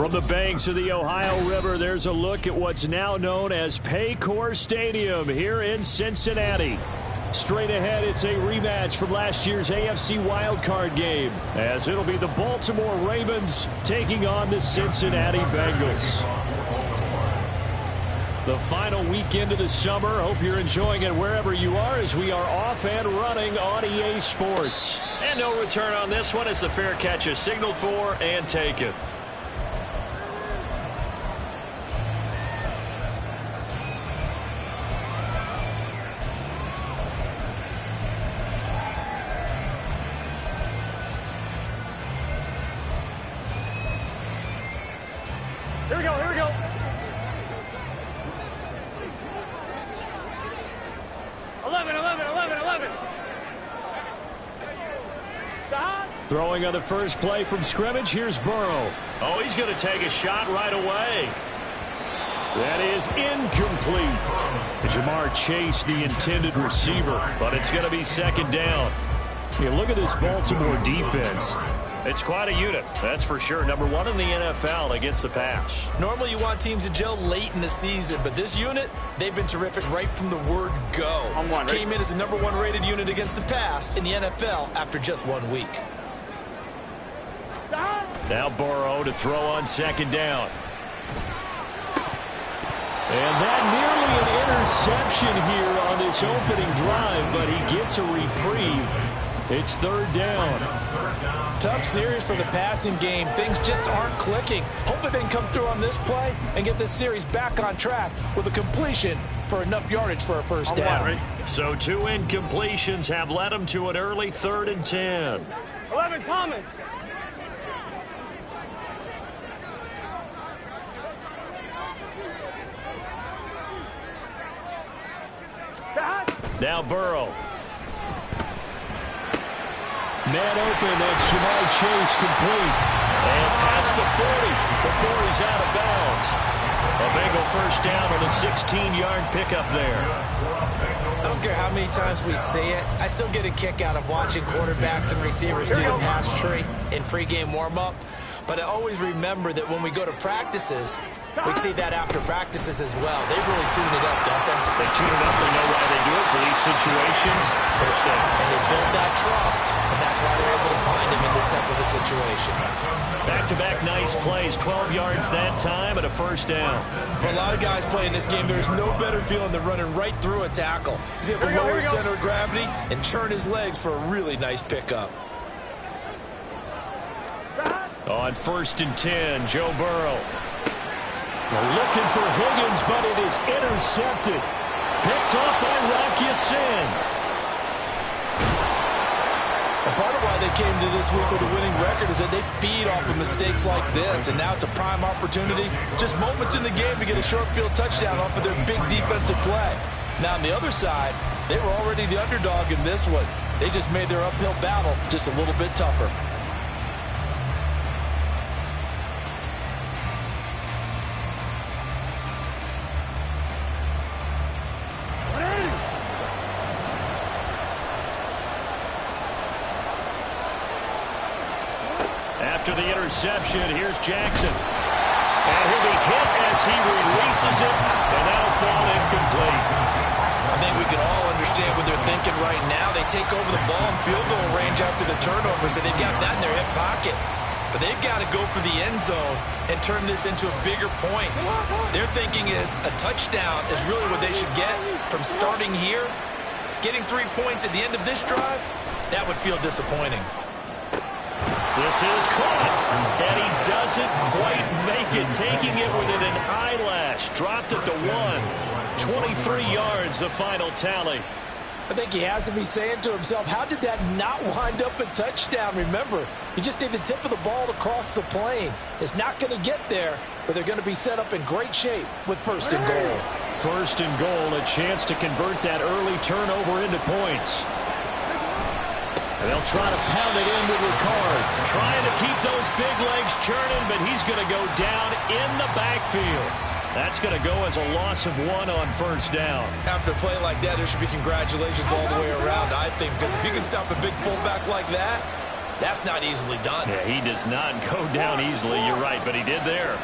From the banks of the Ohio River, there's a look at what's now known as Paycor Stadium here in Cincinnati. Straight ahead, it's a rematch from last year's AFC wildcard game, as it'll be the Baltimore Ravens taking on the Cincinnati Bengals. The final weekend of the summer. Hope you're enjoying it wherever you are, as we are off and running on EA Sports. And no return on this one as the fair catch is signaled for and taken. Here we go, here we go. Throwing on the first play from scrimmage, here's Burrow. Oh, he's going to take a shot right away. That is incomplete. Jamar Chase, the intended receiver, but it's going to be second down. Yeah, look at this Baltimore defense. It's quite a unit, that's for sure. Number one in the NFL against the pass. Normally you want teams to gel late in the season, but this unit, they've been terrific right from the word go. Came in as the number one rated unit against the pass in the NFL after just 1 week. Now Burrow to throw on second down. And that nearly an interception here on this opening drive, but he gets a reprieve. It's third down. Tough series for the passing game. Things just aren't clicking. Hopefully they can come through on this play and get this series back on track with a completion for enough yardage for a first down. So 2 incompletions have led him to an early 3rd and 10. 11, Thomas. Now Burrow. Man open, that's Jamar Chase complete. And past the 40 before he's out of bounds. A Bengal first down on a 16-yard pickup there. I don't care how many times we see it. I still get a kick out of watching quarterbacks and receivers do the pass tree in pregame warm-up. But I always remember that when we go to practices, we see that after practices as well. They really tune it up, don't they? They tune it up. They know why they do it for these situations. First down. And they build that trust, and that's why they're able to find him in this type of a situation. Back-to-back nice plays, 12 yards that time and a first down. For a lot of guys playing this game, there's no better feeling than running right through a tackle. He's able to lower his center of gravity and churn his legs for a really nice pickup. On 1st and 10, Joe Burrow. Looking for Higgins, but it is intercepted. Picked off by Rock Ya-Sin. And part of why they came to this week with a winning record is that they feed off of mistakes like this, and now it's a prime opportunity. Just moments in the game to get a short field touchdown off of their big defensive play. Now on the other side, they were already the underdog in this one. They just made their uphill battle just a little bit tougher. After the interception, here's Jackson. And he'll be hit as he releases it, and that'll fall incomplete. I think we can all understand what they're thinking right now. They take over the ball in field goal range after the turnover, so they've got that in their hip pocket. But they've got to go for the end zone and turn this into a bigger point. Their thinking is a touchdown is really what they should get from starting here. Getting 3 points at the end of this drive, that would feel disappointing. This is caught, and he doesn't quite make it, taking it within an eyelash. Dropped at the 1. 23 yards, the final tally. I think he has to be saying to himself, how did that not wind up a touchdown? Remember, you just need the tip of the ball to cross the plane. It's not going to get there, but they're going to be set up in great shape with 1st and goal. 1st and goal, a chance to convert that early turnover into points. And they'll try to pound it in with Ricard. Trying to keep those big legs churning, but he's going to go down in the backfield. That's going to go as a loss of 1 on 1st down. After a play like that, there should be congratulations all the way around, I think, because if you can stop a big fullback like that, That's not easily done. Yeah, he does not go down easily. You're right, but he did there.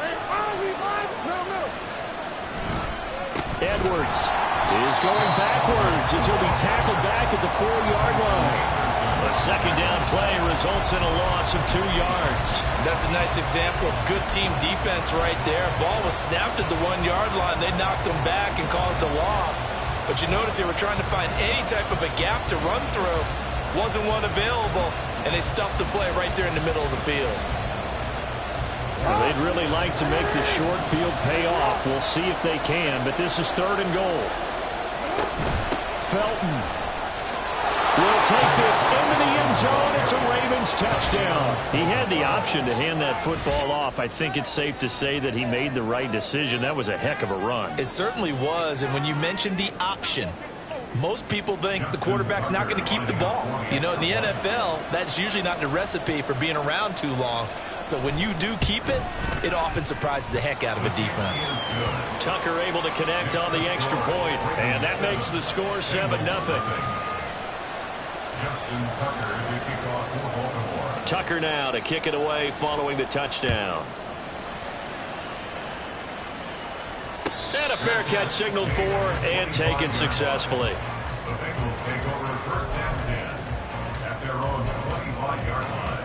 Edwards is going backwards as he'll be tackled back at the 4-yard line. A second down play results in a loss of 2 yards. That's a nice example of good team defense right there. Ball was snapped at the 1-yard line. They knocked him back and caused a loss. But you notice they were trying to find any type of a gap to run through. Wasn't one available, and they stuffed the play right there in the middle of the field. Well, they'd really like to make the short field pay off. We'll see if they can, but this is 3rd and goal. Felton will take this into the end zone. It's a Ravens touchdown. He had the option to hand that football off. I think it's safe to say that he made the right decision. That was a heck of a run. It certainly was, and when you mentioned the option, most people think the quarterback's not going to keep the ball. You know, in the NFL, that's usually not the recipe for being around too long. So when you do keep it, it often surprises the heck out of a defense. Tucker able to connect on the extra point, and that makes the score 7-0. Tucker now to kick it away following the touchdown. And a fair catch signaled for and taken successfully. The Bengals take over 1st and 10 at their own 25-yard line.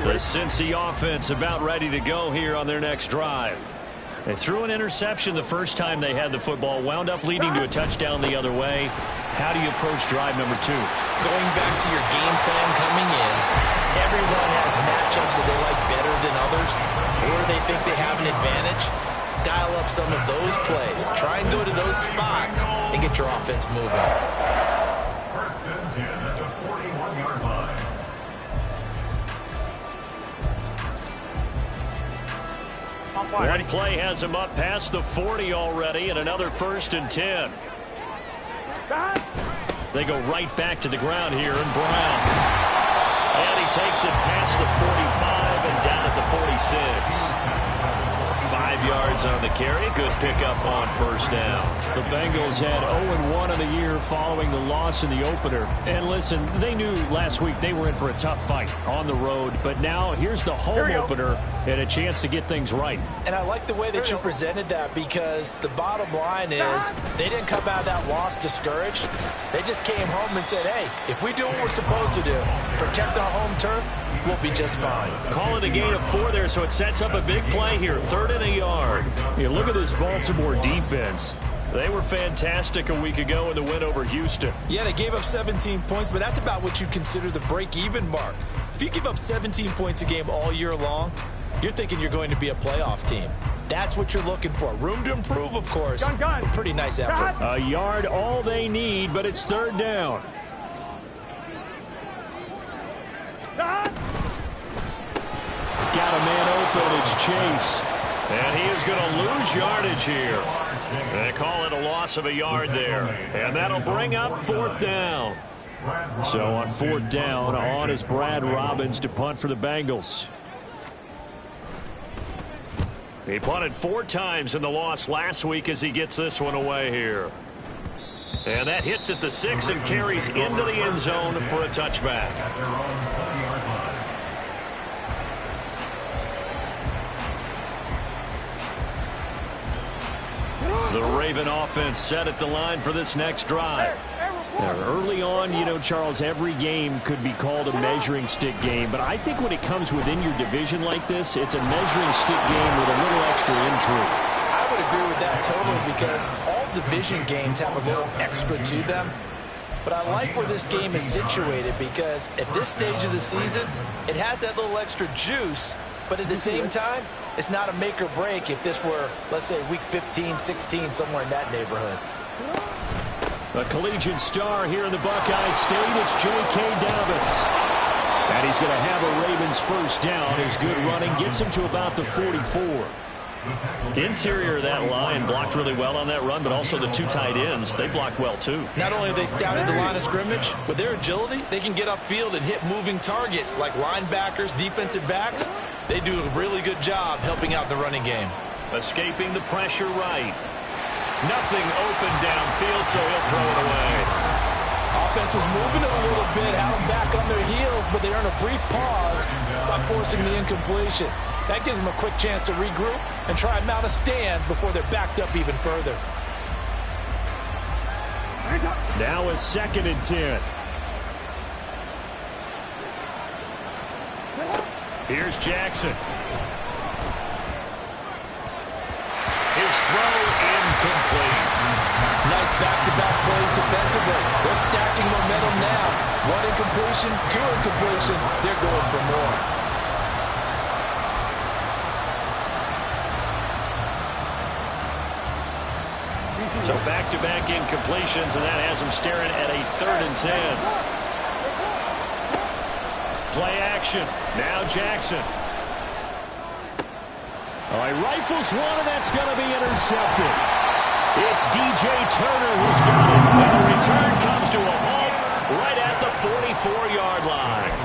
The Cincy offense about ready to go here on their next drive. They threw an interception the first time they had the football, wound up leading to a touchdown the other way. How do you approach drive number 2? Going back to your game plan coming in, everyone has matchups that they like better than others, or they think they have an advantage. Dial up some of those plays. Try and go to those spots and get your offense moving. 1st and 10 at the 41-yard line. One play has him up past the 40 already, and another 1st and 10. They go right back to the ground here, and Brown. And he takes it past the 45 and down at the 46. 5 yards on the carry. Good pickup on 1st down. The Bengals had 0-1 in the year following the loss in the opener. And listen, they knew last week they were in for a tough fight on the road. But now here's the home opener and a chance to get things right. And I like the way that you presented that, because the bottom line is they didn't come out of that loss discouraged. They just came home and said, hey, if we do what we're supposed to do, protect our home turf, we'll be just fine. Call it a gain of 4 there, so it sets up a big play here. 3rd and a yard. You look at this Baltimore defense. They were fantastic a week ago in the win over Houston. Yeah, they gave up 17 points, but that's about what you consider the break-even mark. If you give up 17 points a game all year long, you're thinking you're going to be a playoff team. That's what you're looking for. Room to improve, of course. But pretty nice effort. A yard all they need, but it's 3rd down. Got a man open. It's Chase. And he is going to lose yardage here. They call it a loss of a yard there. And that'll bring up 4th down. So on 4th down, on is Brad Robbins to punt for the Bengals. He punted 4 times in the loss last week as he gets this one away here. And that hits at the 6 and carries into the end zone for a touchback. The Raven offense set at the line for this next drive. Now, early on, you know, Charles, every game could be called a measuring stick game. But I think when it comes within your division like this, it's a measuring stick game with a little extra intrigue. I would agree with that totally, because all division games have a little extra to them. But I like where this game is situated, because at this stage of the season, it has that little extra juice. But at the same time, it's not a make or break if this were, let's say, week 15, 16, somewhere in that neighborhood. A collegiate star here in the Buckeye State, it's J.K. Davitt. And he's going to have a Ravens 1st down. His good running gets him to about the 44. Interior of that line blocked really well on that run, but also the 2 tight ends, they blocked well too. Not only have they scouted the line of scrimmage, with their agility, they can get upfield and hit moving targets like linebackers, defensive backs. They do a really good job helping out the running game. Escaping the pressure right. Nothing open downfield, so he'll throw it away. Offense was moving it a little bit, had them back on their heels, but they earned a brief pause by forcing the incompletion. That gives them a quick chance to regroup and try and mount a stand before they're backed up even further. Now a 2nd and 10. Here's Jackson. His throw incomplete. Nice back-to-back plays defensively. They're stacking momentum now. 1 incompletion, 2 incompletion. They're going for more. So back-to-back incompletions, and that has him staring at a 3rd and 10. Play action. Now Jackson. All right, rifles one, and that's going to be intercepted. It's DJ Turner who's got it. And the return comes to a halt right at the 44-yard line.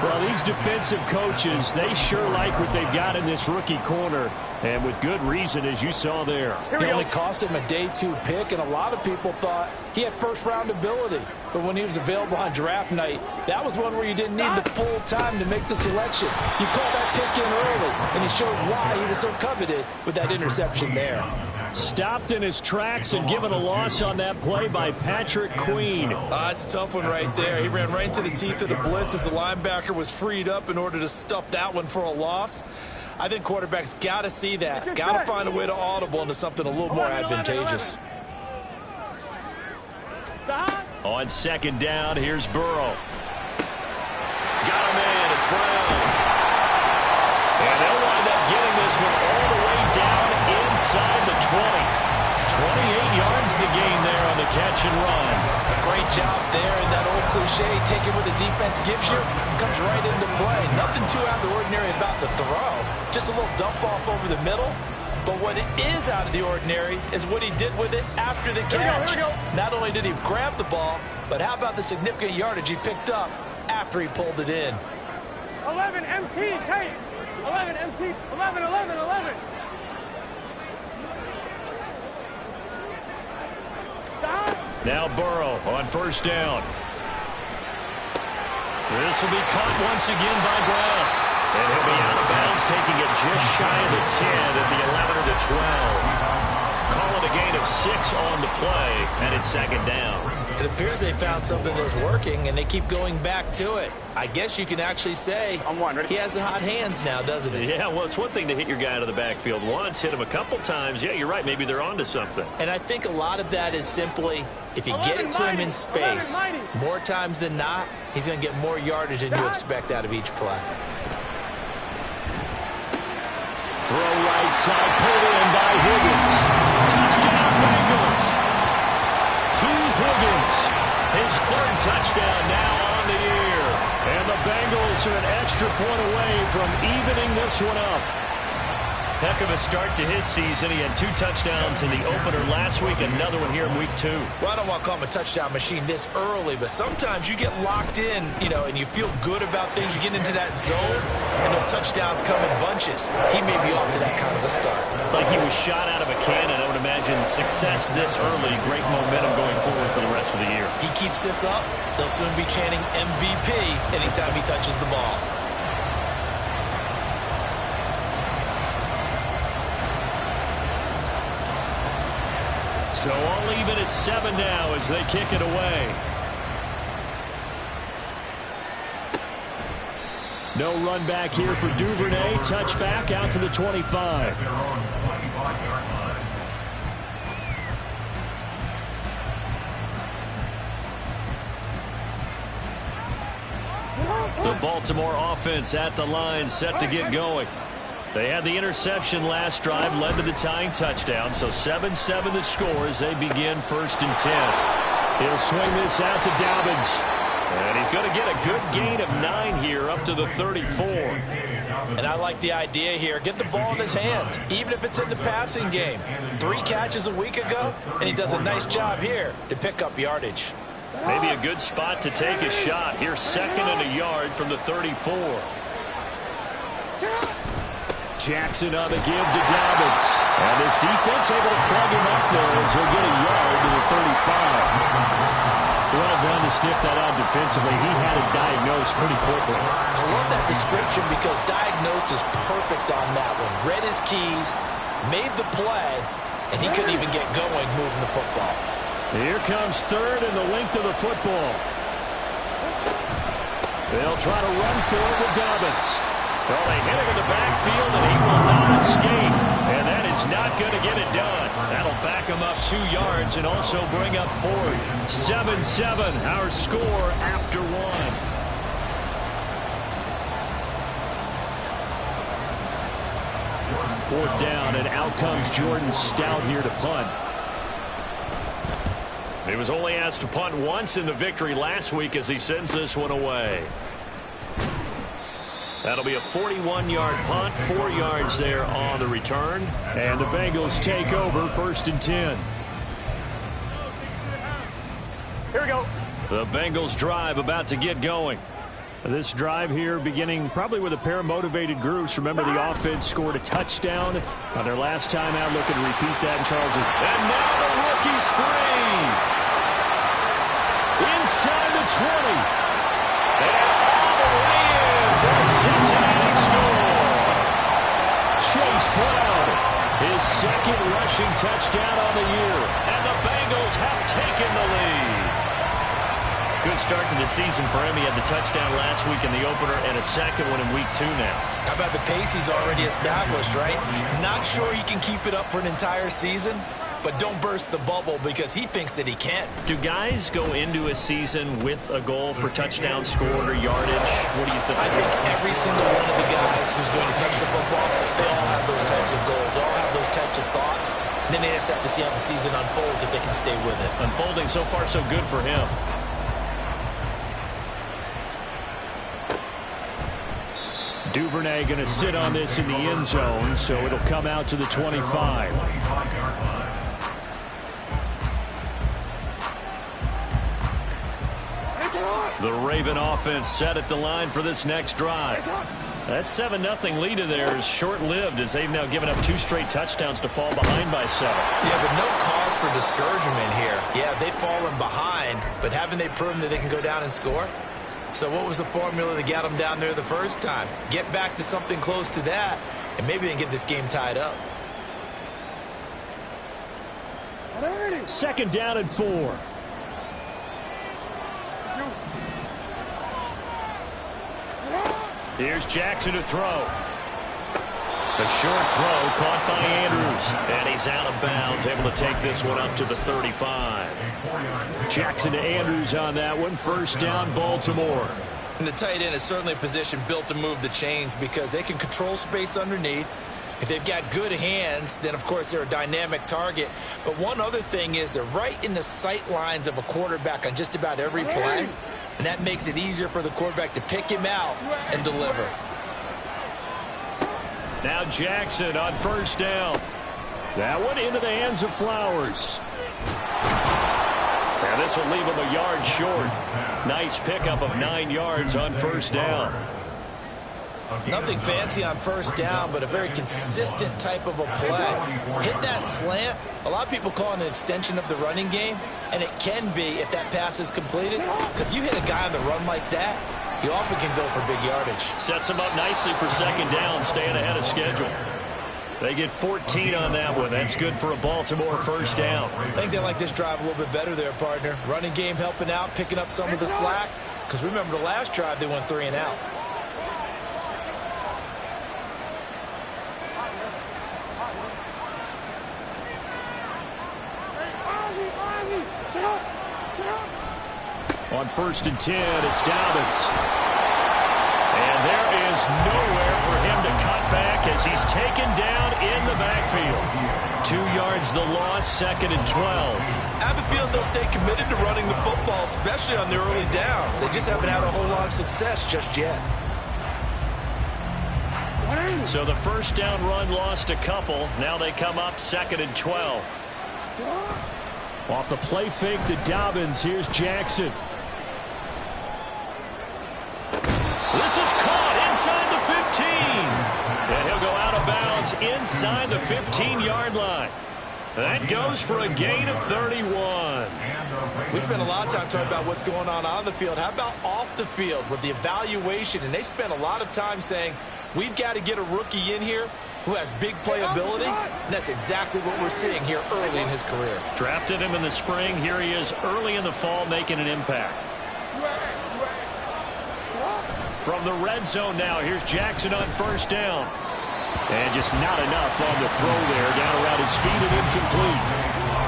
Well, these defensive coaches, they sure like what they've got in this rookie corner. And with good reason, as you saw there. It only cost him a day 2 pick, and a lot of people thought he had first-round ability. But when he was available on draft night, that was one where you didn't need the full time to make the selection. You call that pick in early, and it shows why he was so coveted with that interception there. Stopped in his tracks and given a loss on that play by Patrick Queen. It's a tough one right there. He ran right into the teeth of the blitz as the linebacker was freed up in order to stuff that one for a loss. I think quarterbacks got to see that. Got to find a way to audible into something a little more advantageous. On 2nd down, here's Burrow. Got him in. It's Brown. And they'll wind up getting this one all the way down inside the 20. 28 yards the gain there on the catch and run. A great job there, and that old cliche, taking what the defense gives you, comes right into play. Nothing too out of the ordinary about the throw. Just a little dump off over the middle. But what is out of the ordinary is what he did with it after the catch. Not only did he grab the ball, but how about the significant yardage he picked up after he pulled it in. 11 MT, Kate. 11 MT, 11, 11, 11. Now Burrow on 1st down. This will be caught once again by Brown. And he'll be out of bounds, taking it just shy of the 10 at the 11 or the 12. Call it a gain of 6 on the play, and it's 2nd down. It appears they found something that's working, and they keep going back to it. I guess you can actually say he has the hot hands now, doesn't he? Yeah, well, it's one thing to hit your guy out of the backfield once, hit him a couple times. Yeah, you're right. Maybe they're onto something. And I think a lot of that is simply if you get it to him in space, more times than not, he's going to get more yardage than you expect out of each play. Throw right side, pulled in by Higgins. Touchdown, Bengals. T. Higgins, his 3rd touchdown now on the year. And the Bengals are an extra point away from evening this one up. Heck of a start to his season. He had 2 touchdowns in the opener last week, another one here in week 2. Well, I don't want to call him a touchdown machine this early, but sometimes you get locked in, and you feel good about things. You get into that zone, and those touchdowns come in bunches. He may be off to that kind of a start. It's like he was shot out of a cannon. I would imagine success this early, great momentum going forward for the rest of the year. He keeps this up, they'll soon be chanting MVP anytime he touches the ball. So all even at 7 now as they kick it away. No run back here for Duvernay. Touchback out to the 25. The Baltimore offense at the line, set to get going. They had the interception last drive, led to the tying touchdown. So 7-7 the score as they begin 1st and 10. He'll swing this out to Dobbins. And he's going to get a good gain of 9 here up to the 34. And I like the idea here. Get the ball in his hands, even if it's in the passing game. 3 catches a week ago, and he does a nice job here to pick up yardage. Maybe a good spot to take a shot. Here's 2nd and a yard from the 34. Jackson on the give to Dobbins. And the this defense able to plug him up there as he'll get a yard to the 35. Well done to sniff that out defensively. He had it diagnosed pretty quickly. I love that description because diagnosed is perfect on that one. Read his keys, made the play, and he couldn't even get going moving the football. Here comes third and the length of the football. They'll try to run for it with Dobbins. Well, they hit him in the backfield, and he will not escape. And that is not going to get it done. That'll back him up 2 yards and also bring up fourth. 7-7, our score after one. Fourth down, and out comes Jordan Stout here to punt. He was only asked to punt once in the victory last week as he sends this one away. That'll be a 41-yard punt, 4 yards there on the return. And the Bengals take over, 1st and 10. Here we go. The Bengals drive about to get going. This drive here beginning probably with a pair of motivated groups. Remember, the offense scored a touchdown on their last time out. Looking to repeat that in Charles. And now the rookie's free. Inside the 20. And all the way in for a Cincinnati score. Chase Brown, his second rushing touchdown on the year. And the Bengals have taken the lead. Good start to the season for him. He had the touchdown last week in the opener and a second one in week 2 now. How about the pace he's already established, right? Not sure he can keep it up for an entire season, but don't burst the bubble because he thinks that he can. Do guys go into a season with a goal for touchdown scored or yardage? What do you think? I think every single one of the guys who's going to touch the football, they all have those types of goals. They all have those types of thoughts. And then they just have to see how the season unfolds if they can stay with it. Unfolding so far so good for him. Duvernay going to sit on this in the end zone, so it'll come out to the 25. The Raven offense set at the line for this next drive. That 7-0 lead of theirs short-lived as they've now given up 2 straight touchdowns to fall behind by 7. Yeah, but no cause for discouragement here. Yeah, they've fallen behind, but haven't they proven that they can go down and score? So what was the formula that got them down there the first time? Get back to something close to that, and maybe they can get this game tied up. 2nd down and 4. Here's Jackson to throw. A short throw caught by Andrews, and he's out of bounds, able to take this one up to the 35. Jackson to Andrews on that one. 1st down, Baltimore. And the tight end is certainly a position built to move the chains because they can control space underneath. If they've got good hands, then, of course, they're a dynamic target. But one other thing is they're right in the sight lines of a quarterback on just about every play, and that makes it easier for the quarterback to pick him out and deliver. Now Jackson on 1st down. That one into the hands of Flowers. And this will leave him a yard short. Nice pickup of 9 yards on 1st down. Nothing fancy on 1st down, but a very consistent type of a play. Hit that slant. A lot of people call it an extension of the running game, and it can be if that pass is completed, because you hit a guy on the run like that, he often can go for big yardage. Sets him up nicely for 2nd down, staying ahead of schedule. They get 14 on that one. That's good for a Baltimore 1st down. I think they like this drive a little bit better there, partner. Running game helping out, picking up some of the slack, because remember the last drive they went 3 and out. On 1st and 10, it's Dobbins. And there is nowhere for him to cut back as he's taken down in the backfield. 2 yards the loss, 2nd and 12. I have a feeling they'll stay committed to running the football, especially on their early downs. They just haven't had a whole lot of success just yet. So the 1st down run lost a couple. Now they come up 2nd and 12. Off the play fake to Dobbins. Here's Jackson. This is caught inside the 15. And he'll go out of bounds inbounds inside the 15-yard line. That goes for a gain of 31. We spent a lot of time talking about what's going on the field. How about off the field with the evaluation? And they spent a lot of time saying, we've got to get a rookie in here who has big playability. And that's exactly what we're seeing here early in his career. Drafted him in the spring. Here he is early in the fall making an impact. From the red zone now, here's Jackson on first down. And just not enough on the throw there. Down around his feet and incomplete.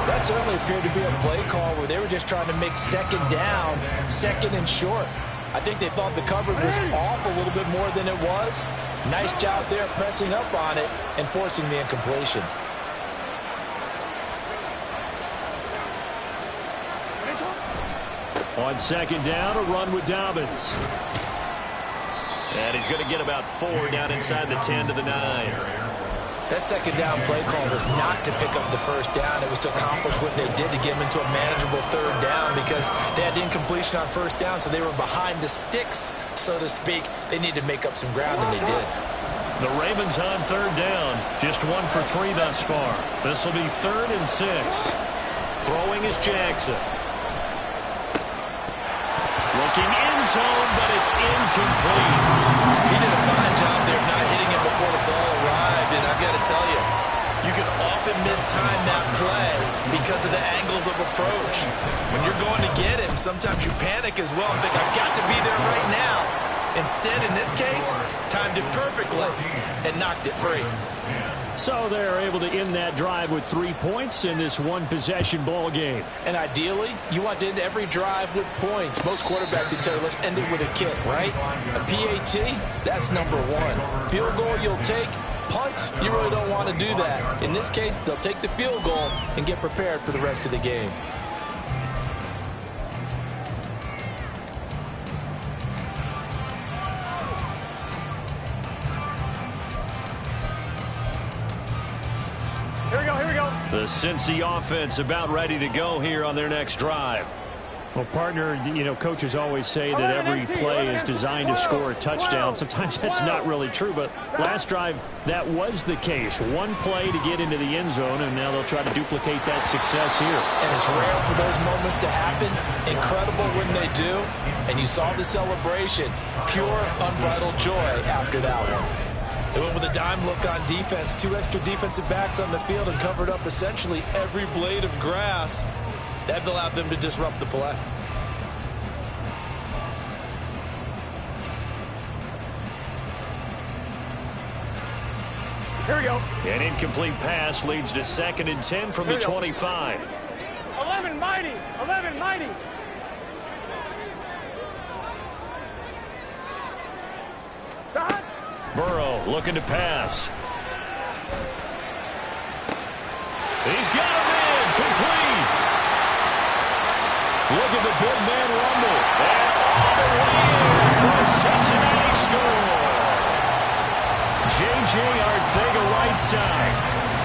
That certainly appeared to be a play call where they were just trying to make second down, second and short. I think they thought the coverage was off a little bit more than it was. Nice job there pressing up on it and forcing the incompletion. On second down, a run with Dobbins. And he's going to get about 4 down inside the 10 to the 9. That second down play call was not to pick up the first down. It was to accomplish what they did to get them into a manageable third down because they had incompletion on first down, so they were behind the sticks, so to speak. They needed to make up some ground, and they did. The Ravens on third down. Just 1 for 3 thus far. This will be 3rd and 6. Throwing is Jackson. Looking in zone, but it's incomplete. He did a fine job there of not hitting it before the ball arrived, and I've got to tell you, you can often mistime that play because of the angles of approach. When you're going to get him, sometimes you panic as well and think, I've got to be there right now. Instead, in this case, timed it perfectly and knocked it free. So they're able to end that drive with 3 points in this one-possession ball game. And ideally, you want to end every drive with points. Most quarterbacks would tell you, let's end it with a kick, right? A PAT, that's number 1. Field goal you'll take. Punts, you really don't want to do that. In this case, they'll take the field goal and get prepared for the rest of the game. The Cincy offense about ready to go here on their next drive. Well, partner, you know, coaches always say that every play is designed to score a touchdown. Sometimes that's not really true, but last drive, that was the case. One play to get into the end zone, and now they'll try to duplicate that success here. And it's rare for those moments to happen. Incredible when they do. And you saw the celebration. Pure, unbridled joy after that one. They went with a dime look on defense. 2 extra defensive backs on the field and covered up essentially every blade of grass. That allowed them to disrupt the play. Here we go. An incomplete pass leads to 2nd and 10 from the 25. 11 mighty. 11 mighty. Dot. Burrow looking to pass. He's got him in. Complete. Look at the big man rumble. And all the way in for a Cincinnati score. J.J. Arcega-Whiteside.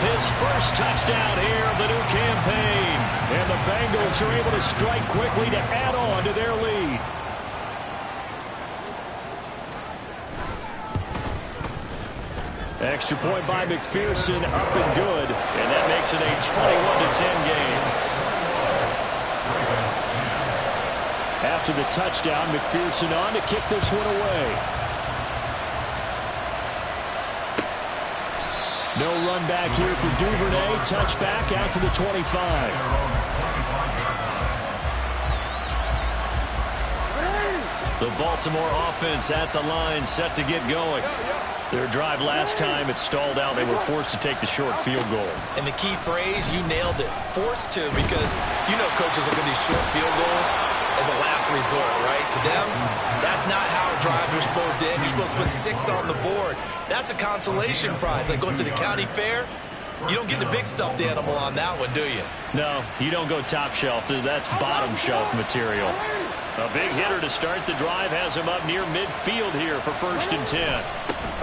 His first touchdown here of the new campaign. And the Bengals are able to strike quickly to add on to their lead. Extra point by McPherson, up and good. And that makes it a 21-10 game. After the touchdown, McPherson on to kick this one away. No run back here for Duvernay. Touchback out to the 25. The Baltimore offense at the line, set to get going. Their drive last time, it stalled out. They were forced to take the short field goal. And the key phrase, you nailed it. Forced to, because you know coaches look at these short field goals as a last resort, right? To them, that's not how drives are supposed to end. You're supposed to put 6 on the board. That's a consolation prize. Like going to the county fair, you don't get the big stuffed animal on that one, do you? No, you don't go top shelf. That's bottom shelf material. A big hitter to start the drive has him up near midfield here for 1st and 10.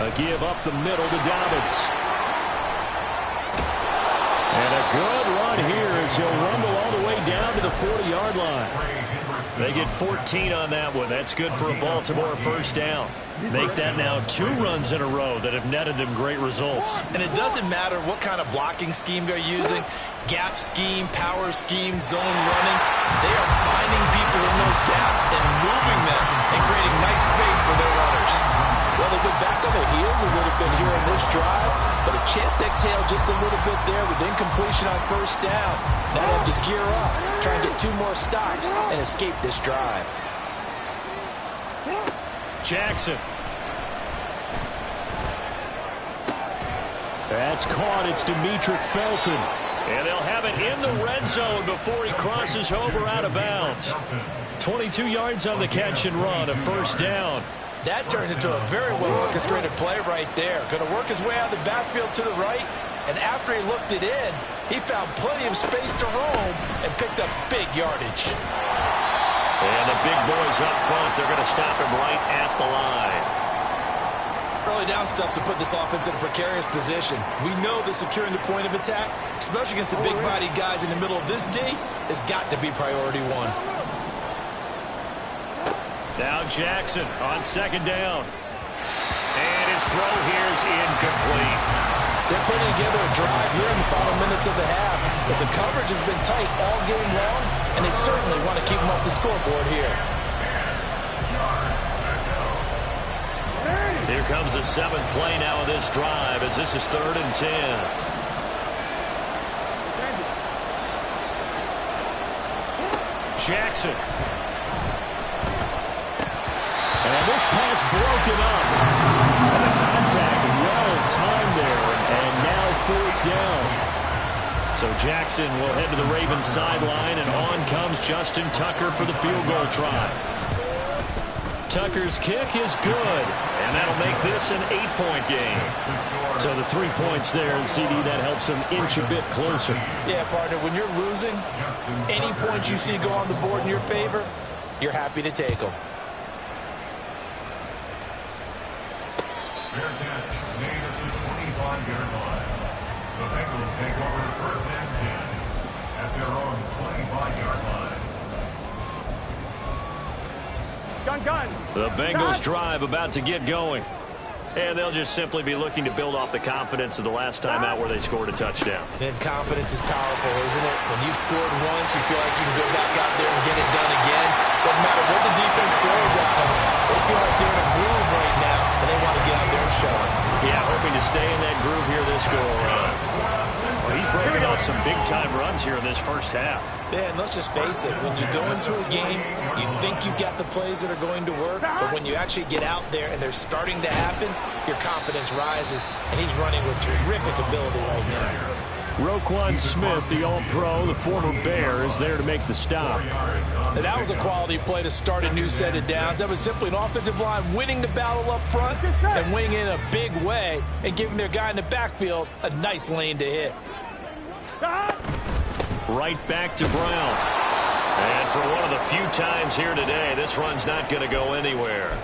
A give up the middle to Dobbins. And a good run here as he'll rumble all the way down to the 40-yard line. They get 14 on that one. That's good for a Baltimore first down. Make that now 2 runs in a row that have netted them great results. And it doesn't matter what kind of blocking scheme they're using, gap scheme, power scheme, zone running. They are finding people in those gaps and moving them and creating nice space for their runners. Well, they've been back on their heels a little bit here in this drive, but a chance to exhale just a little bit there with incompletion on first down. Now they have to gear up, try and get 2 more stops and escape this drive. Jackson. That's caught. It's Demetric Felton. And they'll have it in the red zone before he crosses over out of bounds. 22 yards on the catch and run, a first down. That turned into a very well-orchestrated play right there. Going to work his way out of the backfield to the right, and after he looked it in, he found plenty of space to roam and picked up big yardage. And the big boys up front, they're going to stop him right at the line. Early down stuff to put this offense in a precarious position. We know that securing the point of attack, especially against the big-bodied guys in the middle of this D, has got to be priority 1. Now Jackson on second down. And his throw here is incomplete. They're putting together a drive here in the final minutes of the half, but the coverage has been tight all game long, and they certainly want to keep them off the scoreboard here. Here comes the 7th play now of this drive as this is 3rd and 10. Jackson. And this pass broken up. And the contact well-timed there. And now 4th down. So Jackson will head to the Ravens sideline, and on comes Justin Tucker for the field goal try. Tucker's kick is good, and that'll make this an 8-point game. So the 3 points there, and CD, that helps them inch a bit closer. Yeah, partner, when you're losing, any points you see go on the board in your favor, you're happy to take them. Fair catch made at the 25-yard line. The Bengals take over first and 10 at their own 25-yard line. Gun. The Bengals drive about to get going. And they'll just simply be looking to build off the confidence of the last time out where they scored a touchdown. And confidence is powerful, isn't it? When you've scored once, you feel like you can go back out there and get it done again. Doesn't matter what the defense throws at them. They feel like they're in a groove right now, and they want to get out there and show it. Yeah, hoping to stay in that groove here this go-around. Well, he's breaking off some big-time runs here in this first half. Yeah, and let's just face it. When you go into a game, you think you've got the plays that are going to work, but when you actually get out there and they're starting to happen, your confidence rises, and he's running with terrific ability right now. Roquan Smith, the All-Pro, the former Bear, is there to make the stop. And that was a quality play to start a new set of downs. That was simply an offensive line winning the battle up front and winning in a big way and giving their guy in the backfield a nice lane to hit. Right back to Brown. And for one of the few times here today, this run's not going to go anywhere.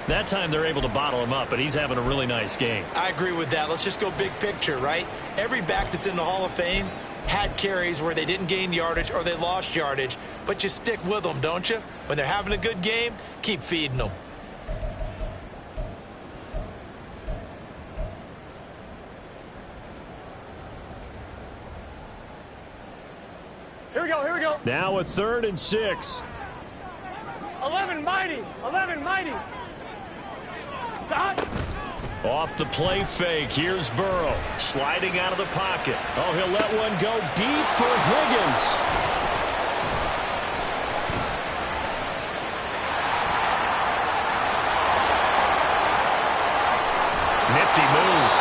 That time they're able to bottle him up, but he's having a really nice game. I agree with that. Let's just go big picture, right? Every back that's in the Hall of Fame had carries where they didn't gain yardage or they lost yardage, but you stick with them, don't you? When they're having a good game, keep feeding them. Here we go. Now a 3rd and 6. 11 mighty. Stop. Off the play fake, here's Burrow, sliding out of the pocket. Oh, he'll let one go deep for Higgins. Nifty move.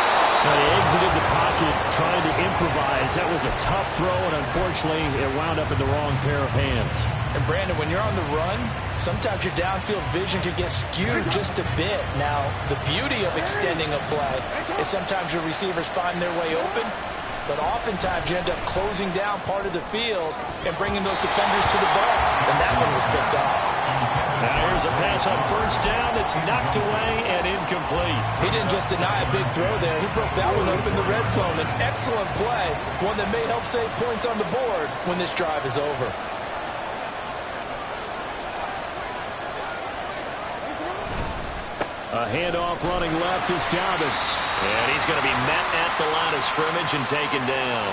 Now he exited the pocket trying to improvise. That was a tough throw, and unfortunately, it wound up in the wrong pair of hands. And Brandon, when you're on the run, sometimes your downfield vision can get skewed just a bit. Now, the beauty of extending a play is sometimes your receivers find their way open, but oftentimes you end up closing down part of the field and bringing those defenders to the ball. And that one was picked off. Now here's a pass on first down that's knocked away and incomplete. He didn't just deny a big throw there. He broke that one up in the red zone. An excellent play, one that may help save points on the board when this drive is over. A handoff running left is Dobbins. And he's going to be met at the line of scrimmage and taken down.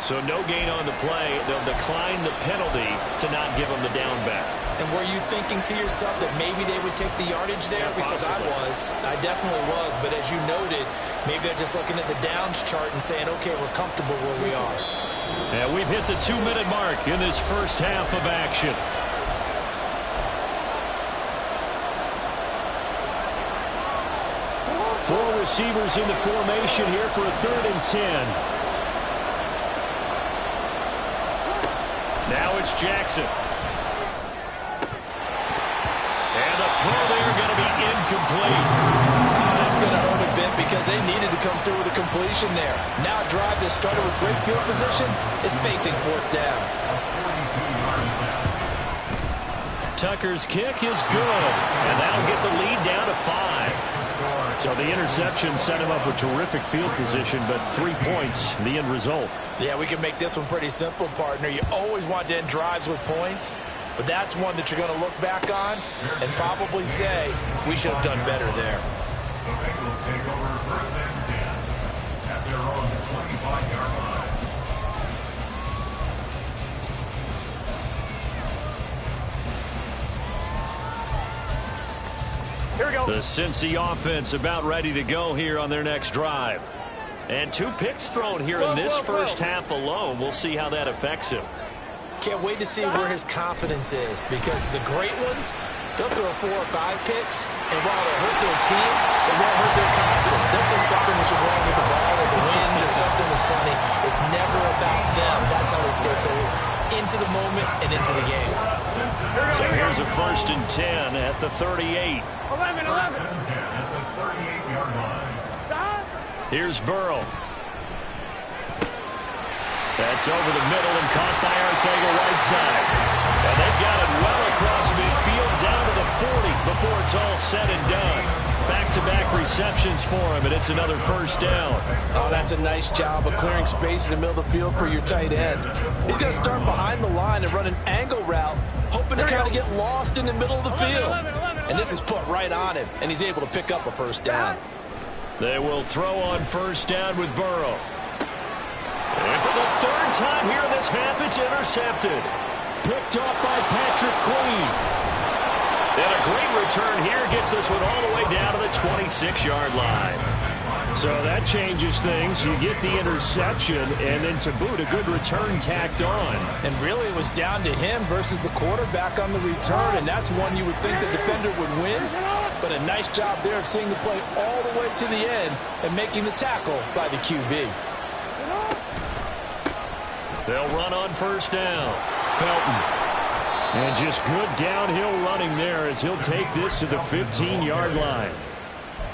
So no gain on the play. They'll decline the penalty to not give him the down back. And were you thinking to yourself that maybe they would take the yardage there? Yeah, because I definitely was. But as you noted, maybe they're just looking at the downs chart and saying, okay, we're comfortable where we are. And we've hit the 2-minute mark in this first half of action. Four receivers in the formation here for a 3rd and 10. Now it's Jackson. And the throw there going to be incomplete. That's going to hurt a bit because they needed to come through with a completion there. Now a drive that started with great field position is facing 4th down. Tucker's kick is good. And that'll get the lead down to 5. So the interception set him up with terrific field position, but 3 points, the end result. Yeah, we can make this one pretty simple, partner. You always want to end drives with points, but that's one that you're going to look back on and probably say, we should have done better there. The Bengals take over 1st and 10 at their own 25-yard line. Here we go. The Cincy offense about ready to go here on their next drive. And 2 picks thrown here in this first half alone. We'll see how that affects him. Can't wait to see where his confidence is, because the great ones, they'll throw 4 or 5 picks, and while it'll hurt their team, it won't hurt their confidence. They'll think something is just wrong with the ball or the wind or something is funny. It's never about them. That's how they stay so into the moment and into the game. So here's a 1st and 10 at the 38. 11. At the 38-yard line. Here's Burrow. That's over the middle and caught by Arcega right side. And they've got it well across midfield down to the 40 before it's all said and done. Back-to-back receptions for him, and it's another 1st down. Oh, that's a nice job of clearing space in the middle of the field for your tight end. He's going to start behind the line and run an angle route, hoping to kind of get lost in the middle of the field. And this is put right on him, and he's able to pick up a 1st down. They will throw on 1st down with Burrow. And for the 3rd time here in this half, it's intercepted. Picked off by Patrick Queen. And a great return here gets this one all the way down to the 26-yard line. So that changes things. You get the interception, and then to boot, a good return tacked on. And really, it was down to him versus the quarterback on the return, and that's one you would think the defender would win. But a nice job there of seeing the play all the way to the end and making the tackle by the QB. They'll run on 1st down. Felton. And just good downhill running there as he'll take this to the 15-yard line.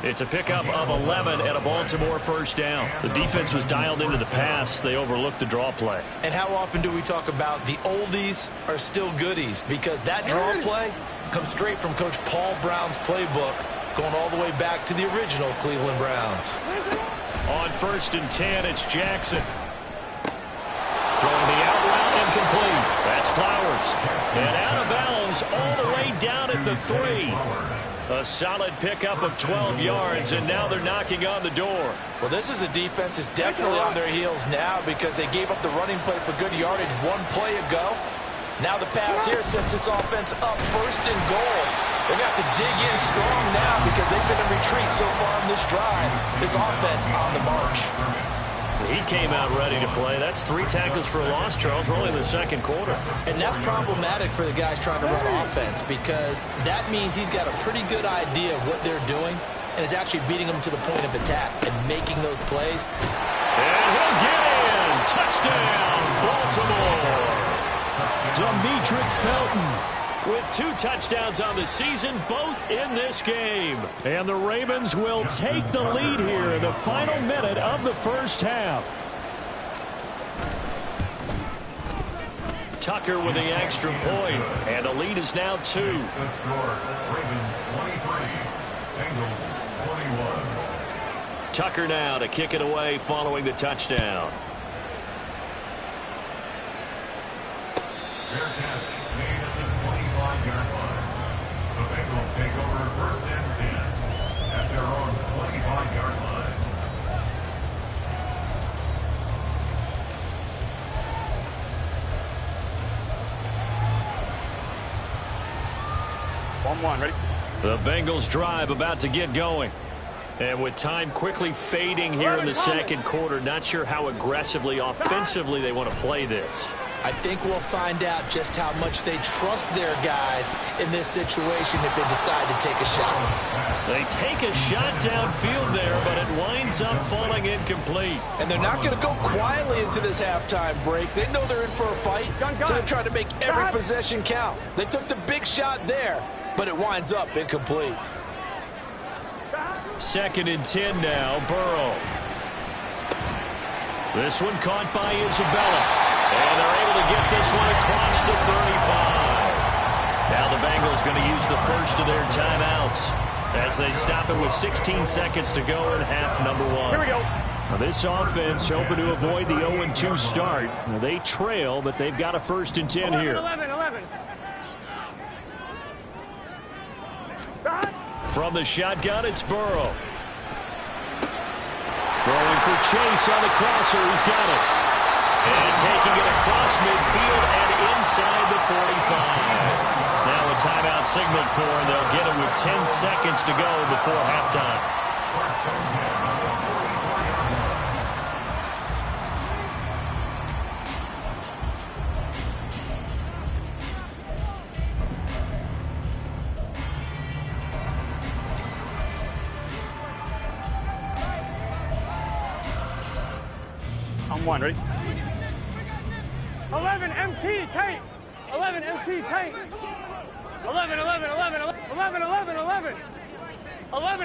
It's a pickup of 11 and a Baltimore 1st down. The defense was dialed into the pass. They overlooked the draw play. And how often do we talk about the oldies are still goodies? Because that draw play comes straight from Coach Paul Brown's playbook, going all the way back to the original Cleveland Browns. On 1st and 10, it's Jackson. Throwing the out route incomplete. That's Flowers. And out of bounds all the way down at the 3. A solid pickup of 12 yards, and now they're knocking on the door. Well, this is a defense that's definitely on their heels now because they gave up the running play for good yardage 1 play ago. Now the pass here sets this offense up 1st and goal. They're going to have to dig in strong now because they've been in retreat so far in this drive. This offense on the march. He came out ready to play. That's 3 tackles for a loss, Charles. We're only in the 2nd quarter. And that's problematic for the guys trying to run offense because that means he's got a pretty good idea of what they're doing and is actually beating them to the point of attack and making those plays. And he'll get in. Touchdown, Baltimore. Demetric Felton with 2 touchdowns on the season, both in this game. And the Ravens will take the lead here in the final minute of the first half. Tucker with the extra point, and the lead is now 2. The score, Ravens 23, Bengals 21. Tucker now to kick it away following the touchdown. Fair catch made at the 25-yard line. The Bengals take over first and 10 at their own 25-yard line. Ready? The Bengals drive about to get going. And with time quickly fading here in the second quarter, not sure how aggressively, offensively they want to play this. I think we'll find out just how much they trust their guys in this situation if they decide to take a shot. They take a shot downfield there, but it winds up falling incomplete. And they're not going to go quietly into this halftime break. They know they're in for a fight, so they're trying to make every possession count. They took the big shot there, but it winds up incomplete. 2nd and 10 now, Burrow. This one caught by Isabella. And they're able to get this one across the 35. Now the Bengals going to use the first of their timeouts as they stop it with 16 seconds to go in half number 1. Here we go. Now this offense hoping to avoid the 0-2 start. Now they trail, but they've got a 1st and 10 here. 11. From the shotgun, it's Burrow. Throwing for Chase on the crosser. He's got it. And taking it across midfield and inside the 45. Now a timeout signaled for, and they'll get it with 10 seconds to go before halftime. On 1, ready? 11 MT tight. 11 MT tight. 11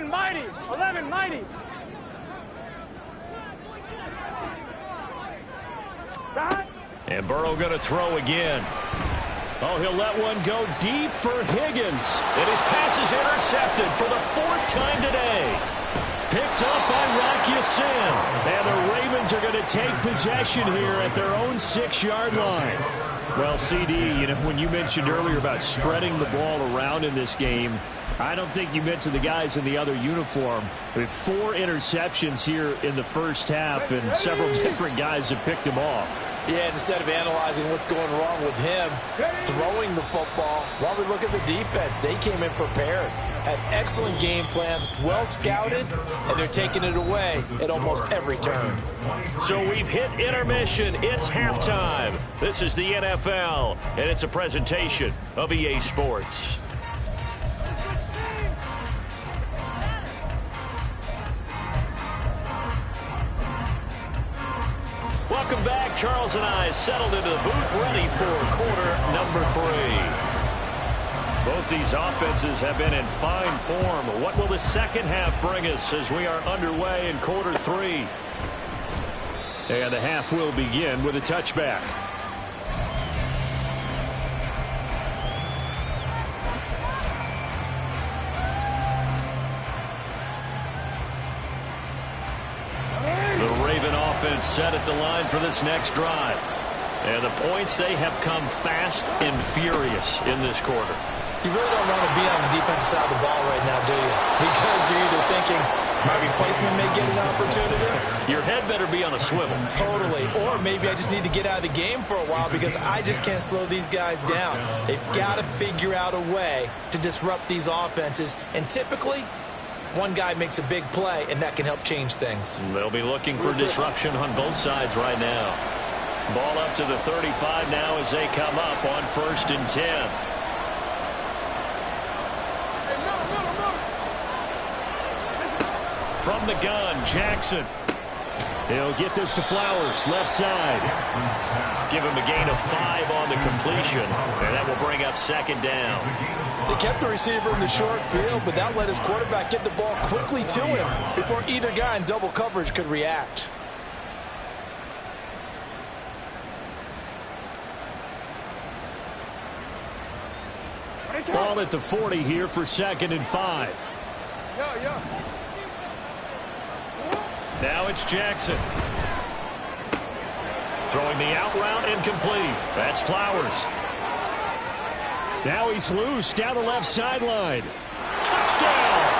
mighty. 11 mighty. And Burrow going to throw again. Oh, he'll let one go deep for Higgins. And his pass is intercepted for the 4th time today. Picked up by Rock Ya-Sin. And the Ravens are going to take possession here at their own 6-yard line. Well, CD, you know, when you mentioned earlier about spreading the ball around in this game, I don't think you mentioned the guys in the other uniform. With 4 interceptions here in the first half, and several different guys have picked them off. Yeah, instead of analyzing what's going wrong with him throwing the football, while we look at the defense, they came in prepared. Had excellent game plan, well scouted, and they're taking it away at almost every turn. So we've hit intermission. It's halftime. This is the NFL, and it's a presentation of EA Sports. Welcome back. Charles and I settled into the booth, ready for quarter number 3. Both these offenses have been in fine form. What will the second half bring us as we are underway in quarter 3? And the half will begin with a touchback. The Raven offense set at the line for this next drive. And the points, they have come fast and furious in this quarter. You really don't want to be on the defensive side of the ball right now, do you? Because you're either thinking, my replacement may get an opportunity. Your head better be on a swivel. Totally. Or maybe I just need to get out of the game for a while because I just can't slow these guys down. They've got to figure out a way to disrupt these offenses. And typically, one guy makes a big play, and that can help change things. They'll be looking for disruption on both sides right now. Ball up to the 35 now as they come up on 1st and 10. From the gun, Jackson. He'll get this to Flowers, left side. Give him a gain of 5 on the completion, and that will bring up 2nd down. They kept the receiver in the short field, but that let his quarterback get the ball quickly to him before either guy in double coverage could react. Ball at the 40 here for 2nd and 5. Now it's Jackson. Throwing the out route incomplete. That's Flowers. Now he's loose down the left sideline. Touchdown!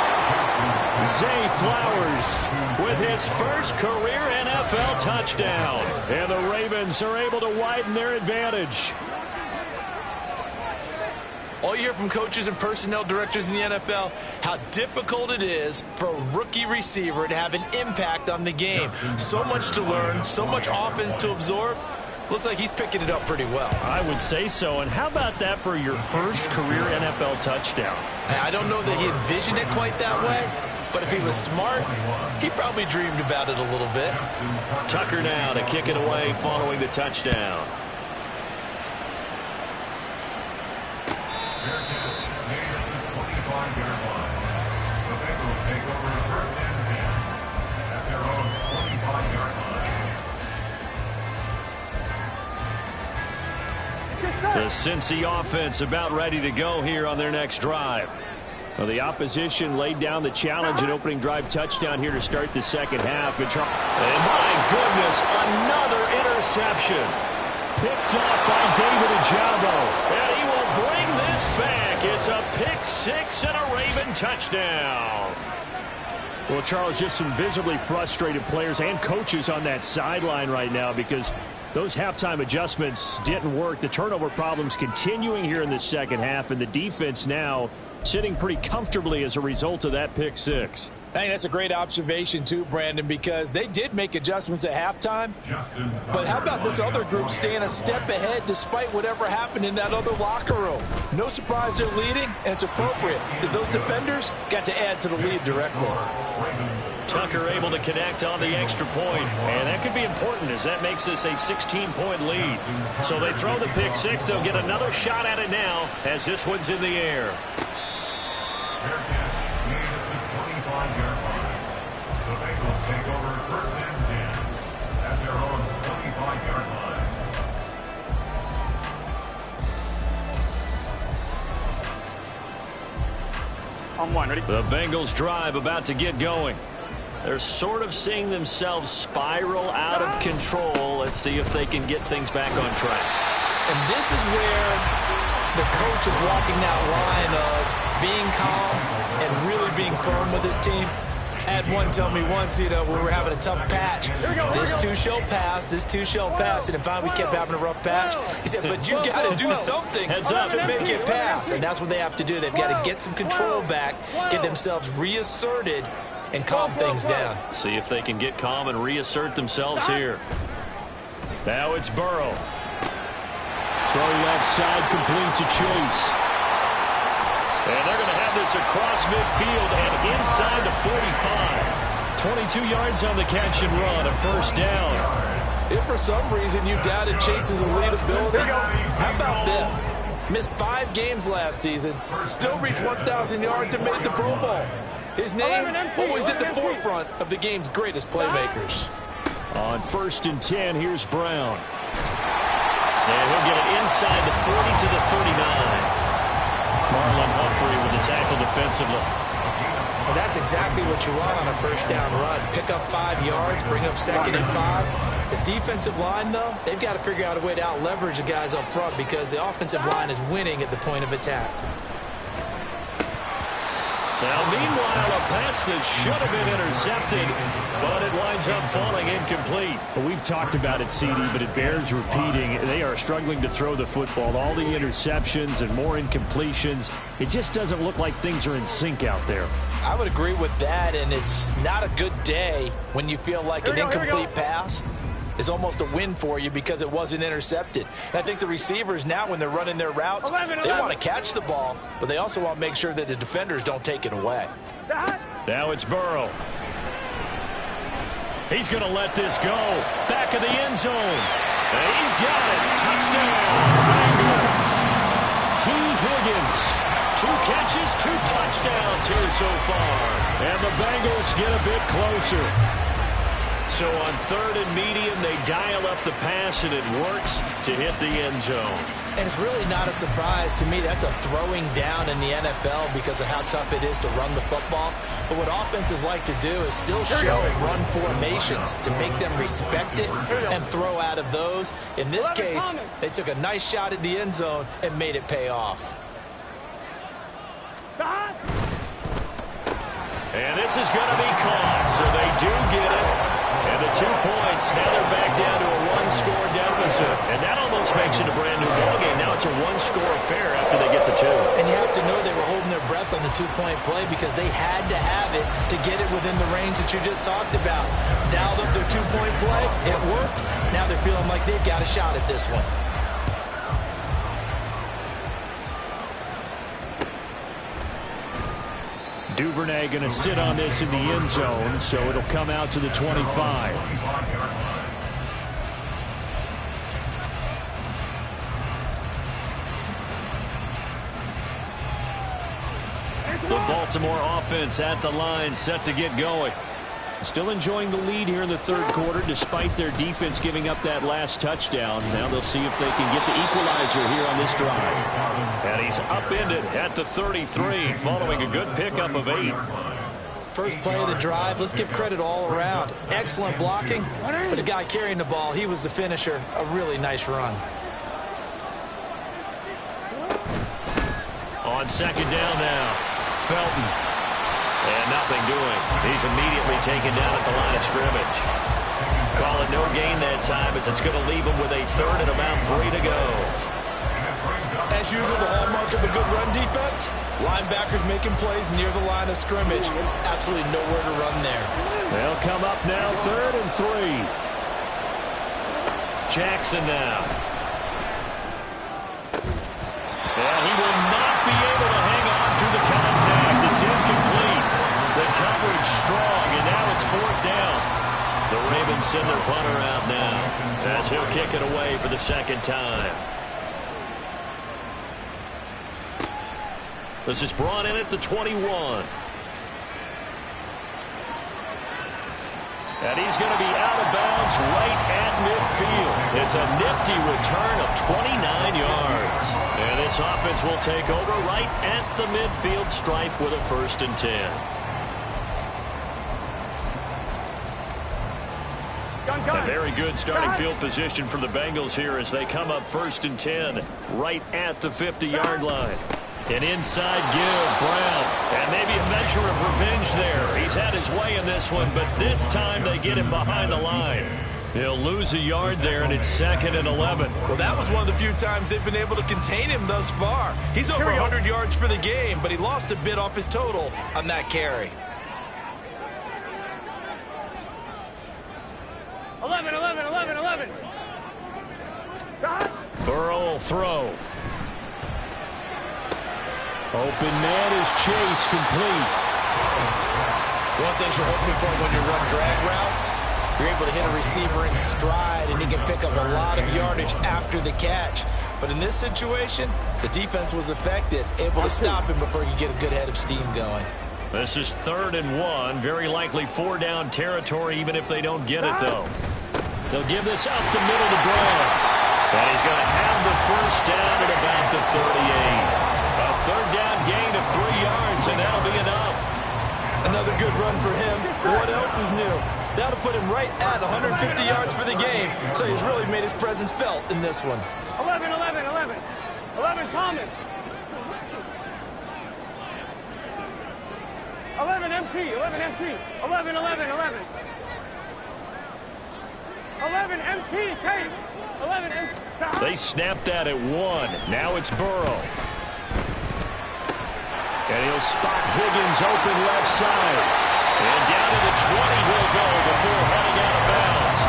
Zay Flowers with his first career NFL touchdown. And the Ravens are able to widen their advantage. All you hear from coaches and personnel directors in the NFL, how difficult it is for a rookie receiver to have an impact on the game. So much to learn, so much offense to absorb. Looks like he's picking it up pretty well. I would say so. And how about that for your first career NFL touchdown? I don't know that he envisioned it quite that way, but if he was smart, he probably dreamed about it a little bit. Tucker now to kick it away following the touchdown. Fair catch made at the 25-yard line. The Bengals take over 1st and 10 at their own 25-yard line. The Cincy offense about ready to go here on their next drive. Well, the opposition laid down the challenge and opening drive touchdown here to start the second half. And my goodness, another interception. Picked off by David Ojabo. And he will bring this back. It's a pick 6 and a Raven touchdown. Well, Charles, just some visibly frustrated players and coaches on that sideline right now because those halftime adjustments didn't work. The turnover problems continuing here in the second half, and the defense now sitting pretty comfortably as a result of that pick 6. I think that's a great observation, too, Brandon, because they did make adjustments at halftime. But how about this other group staying a step ahead despite whatever happened in that other locker room? No surprise they're leading, and it's appropriate that those defenders got to add to the lead directly. Tucker able to connect on the extra point, and that could be important as that makes this a 16-point lead. So they throw the pick 6. They'll get another shot at it now as this one's in the air. Fair catch made at the 25-yard line. The Bengals take over 1st and 10 at their own 25-yard line. On one, ready? The Bengals drive about to get going. They're sort of seeing themselves spiral out of control. Let's see if they can get things back on track. And this is where the coach is walking that line of being calm and really being firm with his team. I had one tell me once, we were having a tough patch. This too shall pass, this too shall pass. And finally we kept having a rough patch. He said, but you got to do something to make it pass. And that's what they have to do. They've got to get some control back, get themselves reasserted, and calm things down. See if they can get calm and reassert themselves here. Now it's Burrow. Throw left side, complete to Chase. And they're going to have this across midfield and inside the 45. 22 yards on the catch and run, a first down. If for some reason you doubted Chase's elite ability, how about this? Missed 5 games last season, still reached 1,000 yards and made the Pro Bowl. His name always at the forefront of the game's greatest playmakers. On 1st and 10, here's Brown. And he'll get it inside the 40 to the 39. Marlon Humphrey with the tackle defensively. Well, that's exactly what you want on a first down run. Pick up 5 yards, bring up 2nd and 5. The defensive line, though, they've got to figure out a way to out-leverage the guys up front because the offensive line is winning at the point of attack. Now, meanwhile, a pass that should have been intercepted, but it winds up falling incomplete. Well, we've talked about it, CD, but it bears repeating. They are struggling to throw the football. All the interceptions and more incompletions. It just doesn't look like things are in sync out there. I would agree with that, and it's not a good day when you feel like an incomplete pass is almost a win for you because it wasn't intercepted. And I think the receivers now, when they're running their routes, they want to catch the ball, but they also want to make sure that the defenders don't take it away. Now it's Burrow. He's going to let this go. Back of the end zone. And he's got it. Touchdown, Bengals. T. Higgins. 2 catches, 2 touchdowns here so far. And the Bengals get a bit closer. So on 3rd and medium, they dial up the pass, and it works to hit the end zone. And it's really not a surprise to me. That's a throwing down in the NFL because of how tough it is to run the football. But what offenses like to do is still show run formations to make them respect it and throw out of those. In this case, they took a nice shot at the end zone and made it pay off. And this is going to be caught, so they do get it. And the 2 points, now they're back down to a 1-score deficit. And that almost makes it a brand-new ball game. Now it's a 1-score affair after they get the 2. And you have to know they were holding their breath on the 2-point play because they had to have it to get it within the range that you just talked about. Dialed up their 2-point play. It worked. Now they're feeling like they've got a shot at this one. Duvernay going to sit on this in the end zone, so it'll come out to the 25. The Baltimore offense at the line, set to get going. Still enjoying the lead here in the 3rd quarter, despite their defense giving up that last touchdown. Now they'll see if they can get the equalizer here on this drive. And he's upended at the 33, following a good pickup of 8. First play of the drive, let's give credit all around. Excellent blocking, but the guy carrying the ball, he was the finisher. A really nice run. On 2nd down now, Felton. And nothing doing. He's immediately taken down at the line of scrimmage. Call it no gain that time as it's going to leave him with a 3rd and about 3 to go. As usual, the hallmark of a good run defense, linebackers making plays near the line of scrimmage. Absolutely nowhere to run there. They'll come up now 3rd and 3. Jackson now. And he will not be able to hang on through the contact. It's incomplete. The coverage strong, and now it's 4th down. The Ravens send their punter out now as he'll kick it away for the 2nd time. This is brought in at the 21. And he's going to be out of bounds right at midfield. It's a nifty return of 29 yards. And this offense will take over right at the midfield stripe with a 1st and 10. A very good starting field position for the Bengals here as they come up 1st and 10 right at the 50-yard line. An inside give, Brown, and maybe a measure of revenge there. He's had his way in this one, but this time they get him behind the line. He'll lose a yard there, and it's 2nd and 11. Well, that was one of the few times they've been able to contain him thus far. He's over 100 yards for the game, but he lost a bit off his total on that carry. 11. Burrow will throw. Open man is Chase, complete. One thing you're hoping for when you run drag routes, you're able to hit a receiver in stride, and he can pick up a lot of yardage after the catch. But in this situation, the defense was effective, able to stop him before he could get a good head of steam going. This is 3rd and 1. Very likely 4-down territory, even if they don't get it, though. They'll give this up the middle to Brown. And he's going to have the 1st down at about the 38. A 3rd down gain of 3 yards, and that'll be enough. Another good run for him. What else is new? That'll put him right at 150 yards for the game, so he's really made his presence felt in this one. 11 Thomas. 11 MT. 11 MT, Tate. 11 MT. They snapped that at 1. Now it's Burrow. And he'll spot Higgins open left side. And down to the 20 he'll go before heading out of bounds.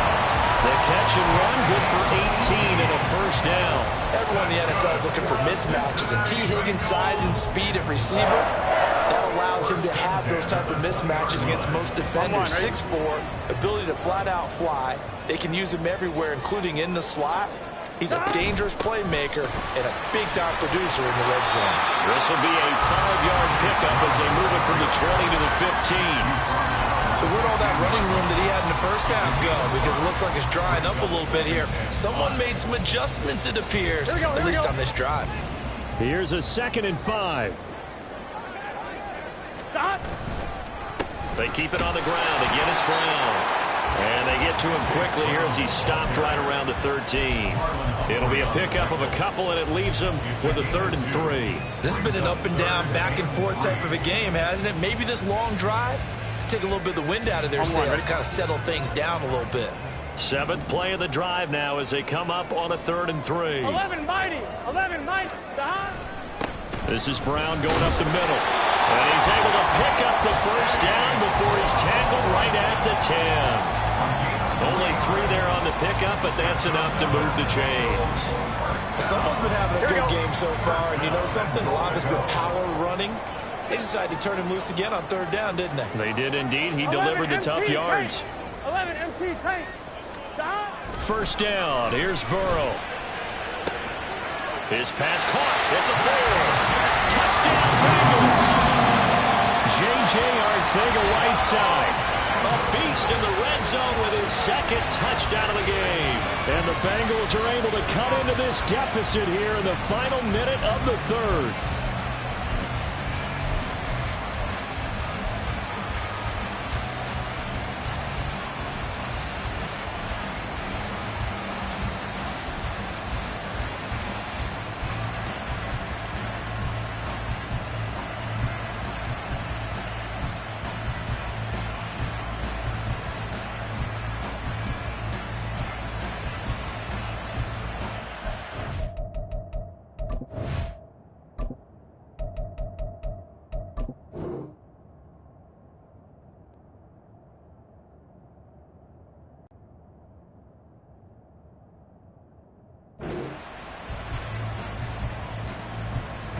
The catch and run, good for 18 and a 1st down. Everyone in the NFL is looking for mismatches, and T. Higgins' size and speed at receiver, that allows him to have those type of mismatches against most defenders. 6'4", ability to flat-out fly. They can use him everywhere, including in the slot. He's a dangerous playmaker and a big-time producer in the red zone. This will be a 5-yard pickup as they move it from the 20 to the 15. So where'd all that running room that he had in the first half go? Because it looks like it's drying up a little bit here. Someone made some adjustments, it appears, at least on this drive. Here's a 2nd and 5. Stop. They keep it on the ground. Again, it's Brown. And they get to him quickly here as he stopped right around the 13. It'll be a pickup of a couple, and it leaves him with a 3rd and 3. This has been an up and down, back and forth type of a game, hasn't it? Maybe this long drive take a little bit of the wind out of their sails, kind of settle things down a little bit. 7th play of the drive now as they come up on a 3rd and 3. 11 mighty. 11 mighty. This is Brown going up the middle. And he's able to pick up the first down before he's tackled right at the 10. Only 3 there on the pickup, but that's enough to move the chains. Someone's been having a good game so far, and you know something? A lot of it's been power running. They decided to turn him loose again on 3rd down, didn't they? They did indeed. He delivered the tough yards. 11 MT tank. Stop. First down. Here's Burrow. His pass caught at the 4. Touchdown, Bengals. J.J. Arcega-Whiteside. A beast in the red zone with his 2nd touchdown of the game. And the Bengals are able to cut into this deficit here in the final minute of the 3rd.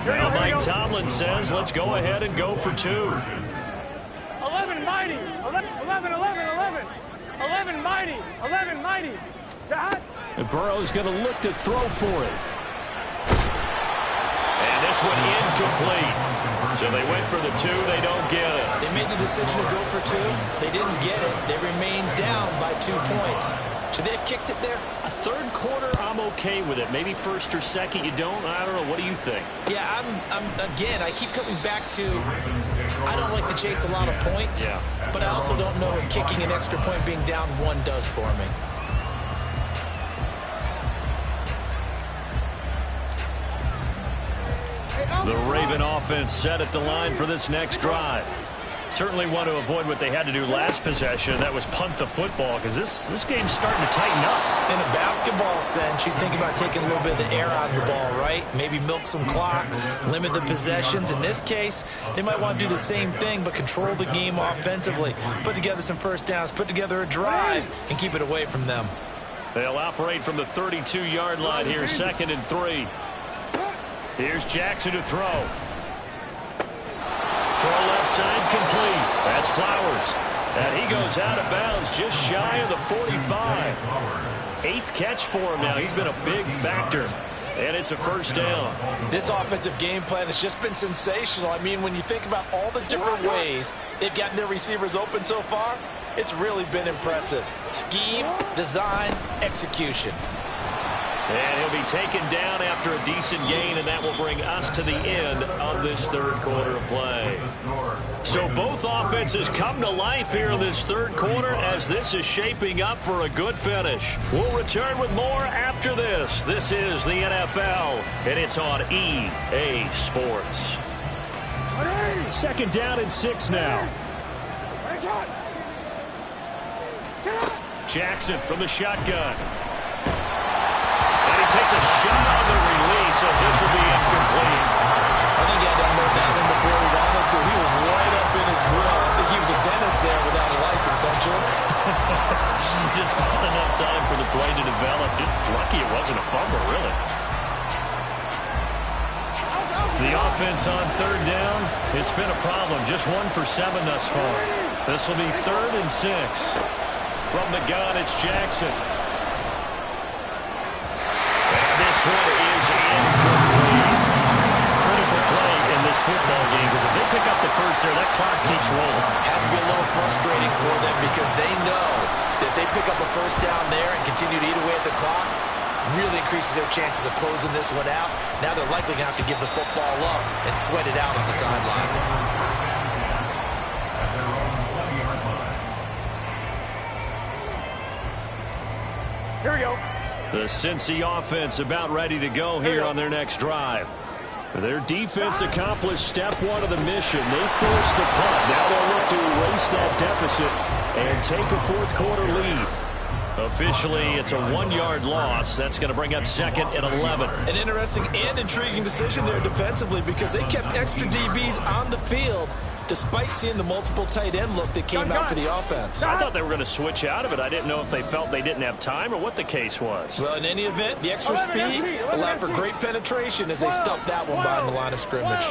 Now Mike Tomlin says, let's go ahead and go for 2. 11 mighty. 11 mighty. 11 mighty. Stop. And Burrow's going to look to throw for it. And this one incomplete. So they went for the 2. They don't get it. They made the decision to go for 2. They didn't get it. They remained down by 2 points. Should they have kicked it there? A 3rd quarter, I'm okay with it. Maybe 1st or 2nd, you don't. I don't know. What do you think? Yeah, again, I keep coming back to I don't like to chase a lot of points. Yeah. But I also don't know what kicking an extra point being down 1 does for me. The Raven offense set at the line for this next drive. Certainly want to avoid what they had to do last possession. That was punt the football, because this game's starting to tighten up. In a basketball sense, you think about taking a little bit of the air out of the ball, right? Maybe milk some clock, limit the possessions. In this case, they might want to do the same thing, but control the game offensively. Put together some first downs, put together a drive, and keep it away from them. They'll operate from the 32-yard line here, 2nd and 3. Here's Jackson to throw. Throw left side complete. That's Flowers. And he goes out of bounds just shy of the 45. 8th catch for him now. He's been a big factor. And it's a first down. This offensive game plan has just been sensational. I mean, when you think about all the different ways they've gotten their receivers open so far, it's really been impressive. Scheme, design, execution. And he'll be taken down after a decent gain, and that will bring us to the end of this 3rd quarter of play. So both offenses come to life here in this 3rd quarter as this is shaping up for a good finish. We'll return with more after this. This is the NFL, and it's on EA Sports. 2nd down and 6 now. Jackson from the shotgun. And he takes a shot on the release as this will be incomplete. I think he had to unload that one before he wanted to. He was right up in his grill. I think he was a dentist there without a license, don't you? Just not enough time for the play to develop. Just lucky it wasn't a fumble, really. The offense on 3rd down, it's been a problem. Just 1 for 7 thus far. This will be 3rd and 6. From the gun, it's Jackson. And this one is incomplete. Critical play in this football game, because if they pick up the first there, that clock keeps rolling. Has to be a little frustrating for them because they know that if they pick up a first down there and continue to eat away at the clock, really increases their chances of closing this one out. Now they're likely going to have to give the football up and sweat it out on the sideline. Here we go. The Cincy offense about ready to go here on their next drive. Their defense accomplished step one of the mission. They forced the punt. Now they'll look to erase that deficit and take a fourth quarter lead. Officially, it's a 1-yard loss. That's going to bring up 2nd and 11. An interesting and intriguing decision there defensively because they kept extra DBs on the field despite seeing the multiple tight end look that came out for the offense. I thought they were going to switch out of it. I didn't know if they felt they didn't have time or what the case was. Well, in any event, the extra speed allowed for great penetration as they stuffed that one behind the line of scrimmage.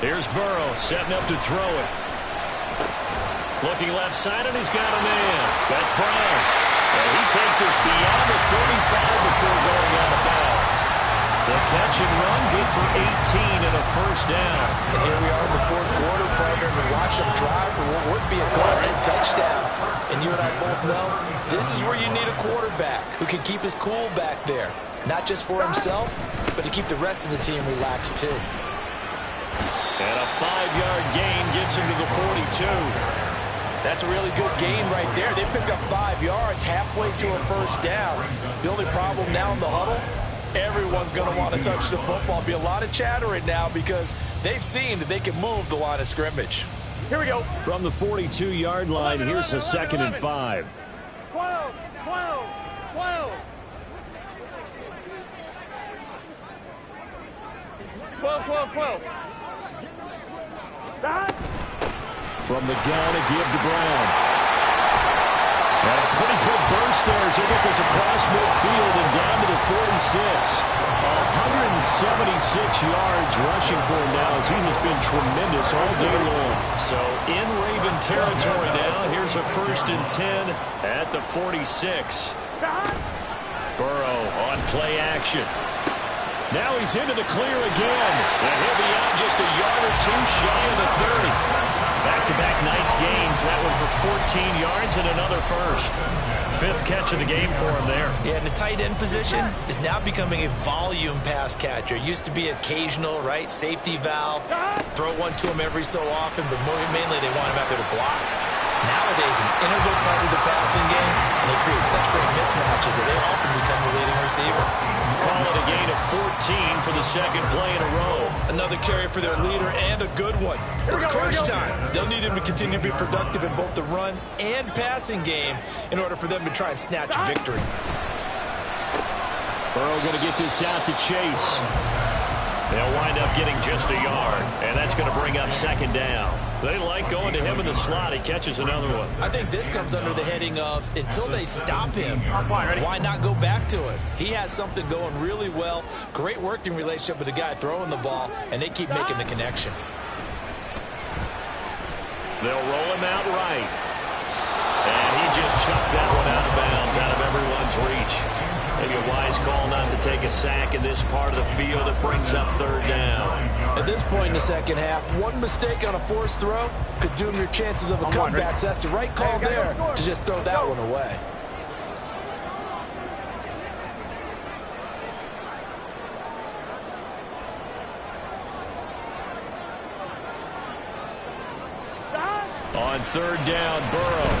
Here's Burrow setting up to throw it. Looking left side, and he's got a man. That's Brown. And he takes us beyond the 35 before going out of bounds. The catch and run, good for 18 and a first down. And here we are in the fourth quarter, partner, and watch them drive for what would be a go-ahead touchdown. And you and I both know this is where you need a quarterback who can keep his cool back there. Not just for himself, but to keep the rest of the team relaxed too. And a 5-yard gain gets him to the 42. That's a really good gain right there. They pick up 5 yards halfway to a first down. The only problem now in the huddle, everyone's going to want to touch the football. Be a lot of chattering now because they've seen that they can move the line of scrimmage. Here we go. From the 42-yard line, here's a 2nd and 5. 12, 12, 12. 12, 12, 12. Stop. From the gun, a give to Brown. And a pretty good burst there as he gets this across midfield and down to the 46. 176 yards rushing for him now as he has been tremendous all day long. So in Raven territory now, here's a 1st and 10 at the 46. Burrow on play action. Now he's into the clear again. And he'll be out just a yard or two shy of the 30. Back-to-back nice gains. That one for 14 yards and another first. 5th catch of the game for him there. Yeah, and the tight end position is now becoming a volume pass catcher. It used to be occasional, right? Safety valve. Throw one to him every so often, but mainly they want him out there to block. Nowadays, an integral part of the passing game, and they create such great mismatches that they often become the leading receiver. Call it a gain of 14 for the 2nd play in a row. Another carry for their leader and a good one. It's crunch time. They'll need him to continue to be productive in both the run and passing game in order for them to try and snatch a victory. Burrow going to get this out to Chase. They'll wind up getting just a yard, and that's going to bring up 2nd down. They like going to him in the slot. He catches another one. I think this comes under the heading of until they stop him, why not go back to it? He has something going really well. Great working relationship with the guy throwing the ball, and they keep making the connection. They'll roll him out right. And he just chucked that one out of bounds, out of everyone's reach. Maybe a wise call not to take a sack in this part of the field. It brings up 3rd down. At this point in the second half, one mistake on a forced throw could doom your chances of a comeback. So that's the right call there to just throw that one away. On 3rd down, Burrow.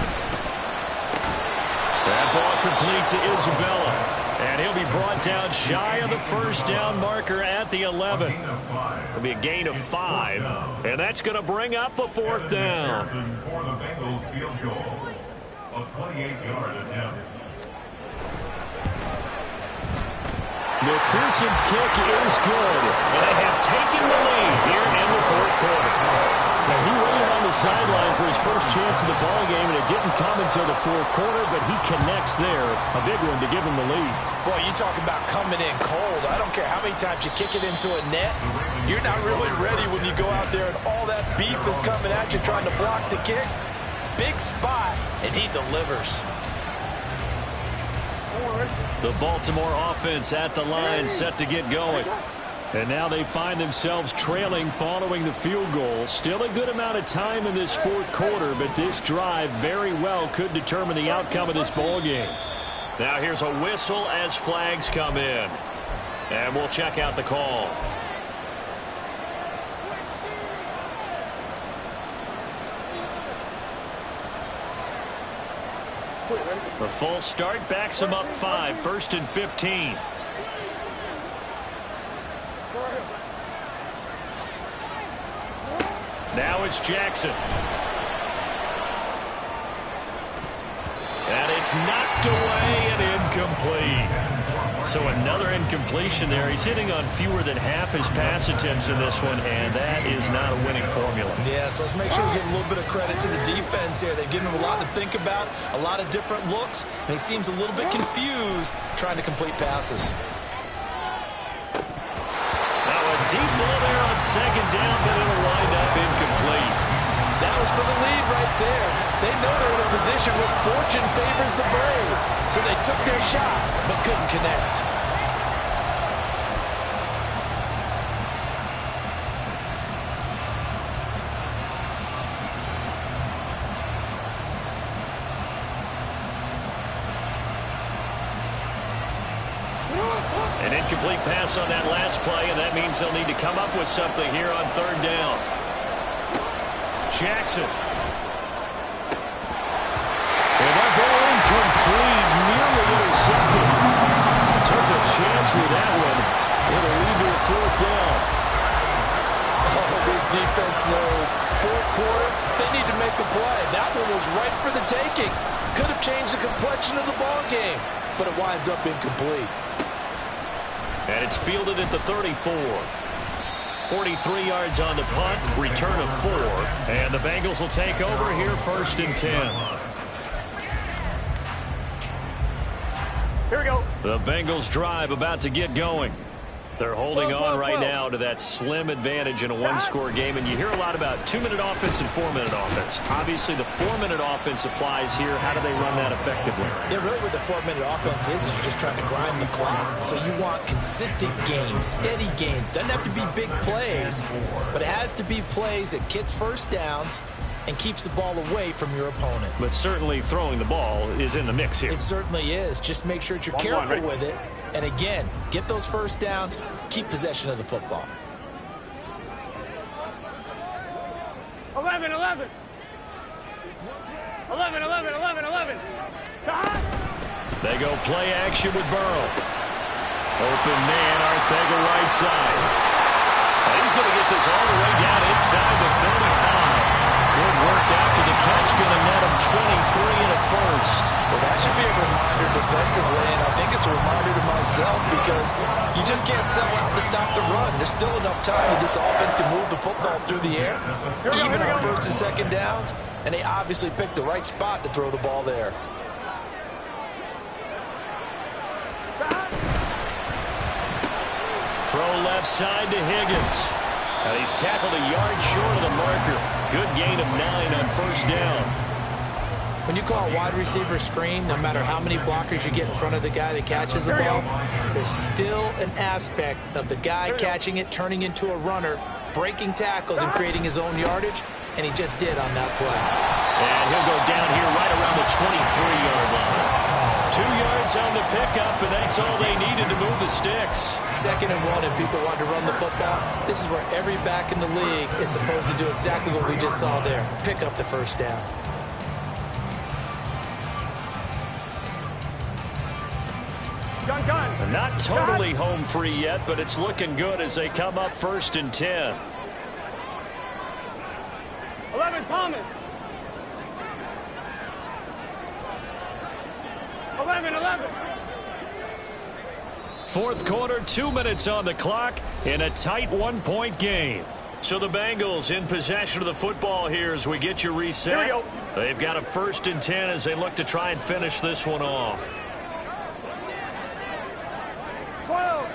That ball complete to Isabella. And he'll be brought down shy of the 1st down marker at the 11. It'll be a gain of 5. And that's going to bring up a 4th down. For the Bengals field goal, a 28-yard attempt. McPherson's kick is good. And they have taken the lead here in the 4th quarter. So he waited on the sideline for his first chance of the ball game, and it didn't come until the 4th quarter, but he connects there. A big one to give him the lead. Boy, you talk about coming in cold. I don't care how many times you kick it into a net. You're not really ready when you go out there and all that beef is coming at you trying to block the kick. Big spot, and he delivers. The Baltimore offense at the line, set to get going. And now they find themselves trailing following the field goal. Still a good amount of time in this fourth quarter, but this drive very well could determine the outcome of this ball game. Now here's a whistle as flags come in. And we'll check out the call. The false start backs him up 5, 1st and 15. Now it's Jackson. And it's knocked away and incomplete. So another incompletion there. He's hitting on fewer than half his pass attempts in this one, and that is not a winning formula. Yeah, so let's make sure we give a little bit of credit to the defense here. They've given him a lot to think about, a lot of different looks, and he seems a little bit confused trying to complete passes. Now a deep ball there on 2nd down, but it'll wind up incomplete. That was for the lead right there. They know they're in a position where fortune favors the brave. So they took their shot, but couldn't connect. An incomplete pass on that last play, and that means they'll need to come up with something here on 3rd down. Jackson. And that ball incomplete, nearly intercepted. Took a chance with that one. It'll lead to a 4th down. Oh, this defense knows. 4th quarter, they need to make a play. That one was right for the taking. Could have changed the complexion of the ball game, but it winds up incomplete. And it's fielded at the 34. 43 yards on the punt, return of 4. And the Bengals will take over here 1st and 10. Here we go. The Bengals drive about to get going. They're holding on right now to that slim advantage in a one-score game. And you hear a lot about 2-minute offense and 4-minute offense. Obviously, the 4-minute offense applies here. How do they run that effectively? Yeah, really what the 4-minute offense is you're just trying to grind the clock. So you want consistent gains, steady gains. Doesn't have to be big plays, but it has to be plays that gets first downs and keeps the ball away from your opponent. But certainly throwing the ball is in the mix here. It certainly is. Just make sure that you're careful with it. And again, get those first downs, keep possession of the football. 11, 11. 11, 11, 11, 11. They go play action with Burrow. Open man, Arthega right side. And he's going to get this all the way down inside the 35. Good work after the catch, going to net him 23 and a 1st. Well, that should be a reminder defensively, and I think it's a reminder to myself because you just can't sell out to stop the run. There's still enough time that this offense can move the football through the air, even on 1st and 2nd downs, and they obviously picked the right spot to throw the ball there. Throw left side to Higgins. And he's tackled a yard short of the marker. Good gain of 9 on 1st down. When you call a wide receiver screen, no matter how many blockers you get in front of the guy that catches the ball, there's still an aspect of the guy catching it, turning into a runner, breaking tackles and creating his own yardage, and he just did on that play. And he'll go down here right around the 23-yard line. 2 yards on the pickup, and that's all they needed to move the sticks. 2nd and 1, and people want to run the football. This is where every back in the league is supposed to do exactly what we just saw there. Pick up the first down. Gun. Not totally home free yet, but it's looking good as they come up 1st and 10. 11, Thomas. 11, 11. 4th quarter, 2 minutes on the clock in a tight 1-point game. So the Bengals in possession of the football here as we get you reset. Here we go. They've got a 1st and 10 as they look to try and finish this one off. 12.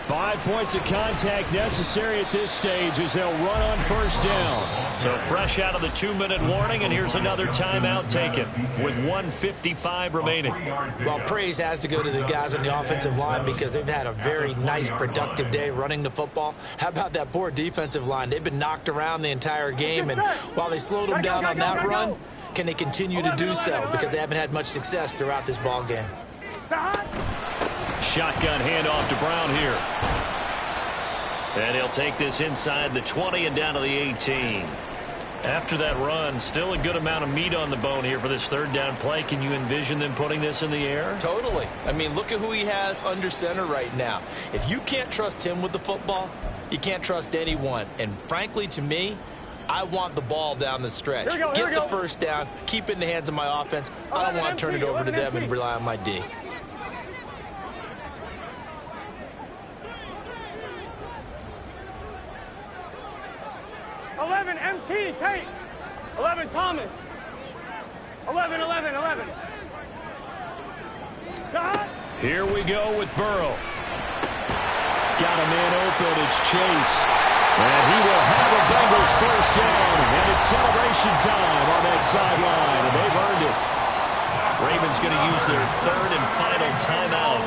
5 5 points of contact necessary at this stage as they'll run on first down. So fresh out of the 2-minute warning, and here's another timeout taken with 1:55 remaining. Well, praise has to go to the guys on the offensive line because they've had a very nice, productive day running the football. How about that poor defensive line? They've been knocked around the entire game, and while they slowed them down on that run, can they continue to do so? Because they haven't had much success throughout this ball game. Shotgun handoff to Brown here. And he'll take this inside the 20 and down to the 18. After that run, still a good amount of meat on the bone here for this third down play. Can you envision them putting this in the air? Totally. I mean, look at who he has under center right now. If you can't trust him with the football, you can't trust anyone. And frankly, to me, I want the ball down the stretch. Get the first down, keep it in the hands of my offense. I don't want to turn it over to them and rely on my D. MT, Tate. 11, Thomas. 11. Here we go with Burrow. Got a man open. It's Chase. And he will have a Bengals first down. And it's celebration time on that sideline. And they've earned it. Ravens going to use their third and final timeout.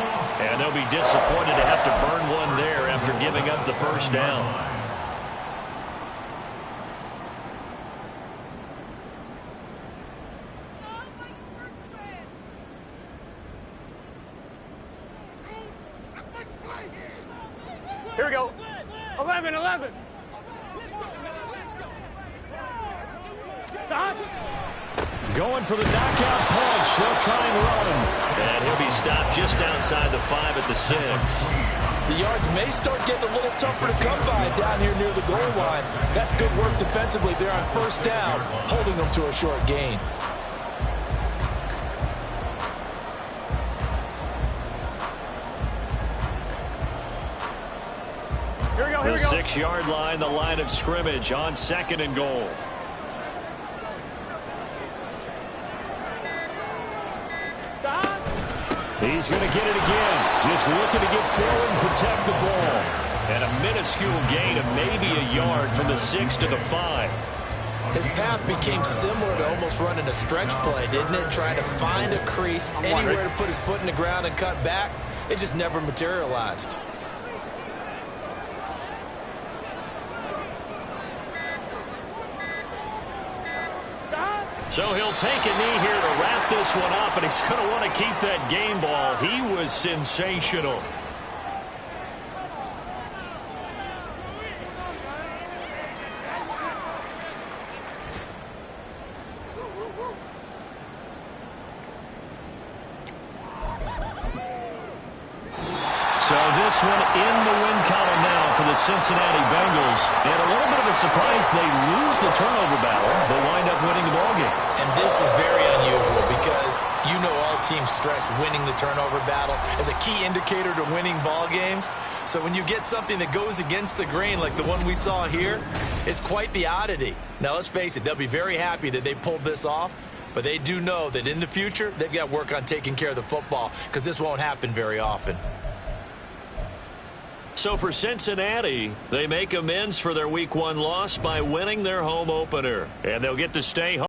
And they'll be disappointed to have to burn one there after giving up the first down. Here we go. 11. Stop. Going for the knockout punch. They'll try and run. And he'll be stopped just outside the 5 at the 6. The yards may start getting a little tougher to come by down here near the goal line. That's good work defensively there on first down, holding them to a short gain. The 6-yard line, the line of scrimmage on 2nd and goal. He's going to get it again. Just looking to get forward and protect the ball. And a minuscule gain of maybe a yard from the 6 to the 5. His path became similar to almost running a stretch play, didn't it? Trying to find a crease, anywhere to put his foot in the ground and cut back. It just never materialized. So he'll take a knee here to wrap this one up, and he's going to want to keep that game ball. He was sensational. So this one in the win column now for the Cincinnati Bengals. And a little bit of a surprise, they lose the turnover battle, but wind up winning the ballgame. And this is very unusual because you know all teams stress winning the turnover battle as a key indicator to winning ball games. So when you get something that goes against the grain like the one we saw here, it's quite the oddity. Now let's face it, they'll be very happy that they pulled this off, but they do know that in the future they've got work on taking care of the football because this won't happen very often. So for Cincinnati, they make amends for their Week 1 loss by winning their home opener. And they'll get to stay home.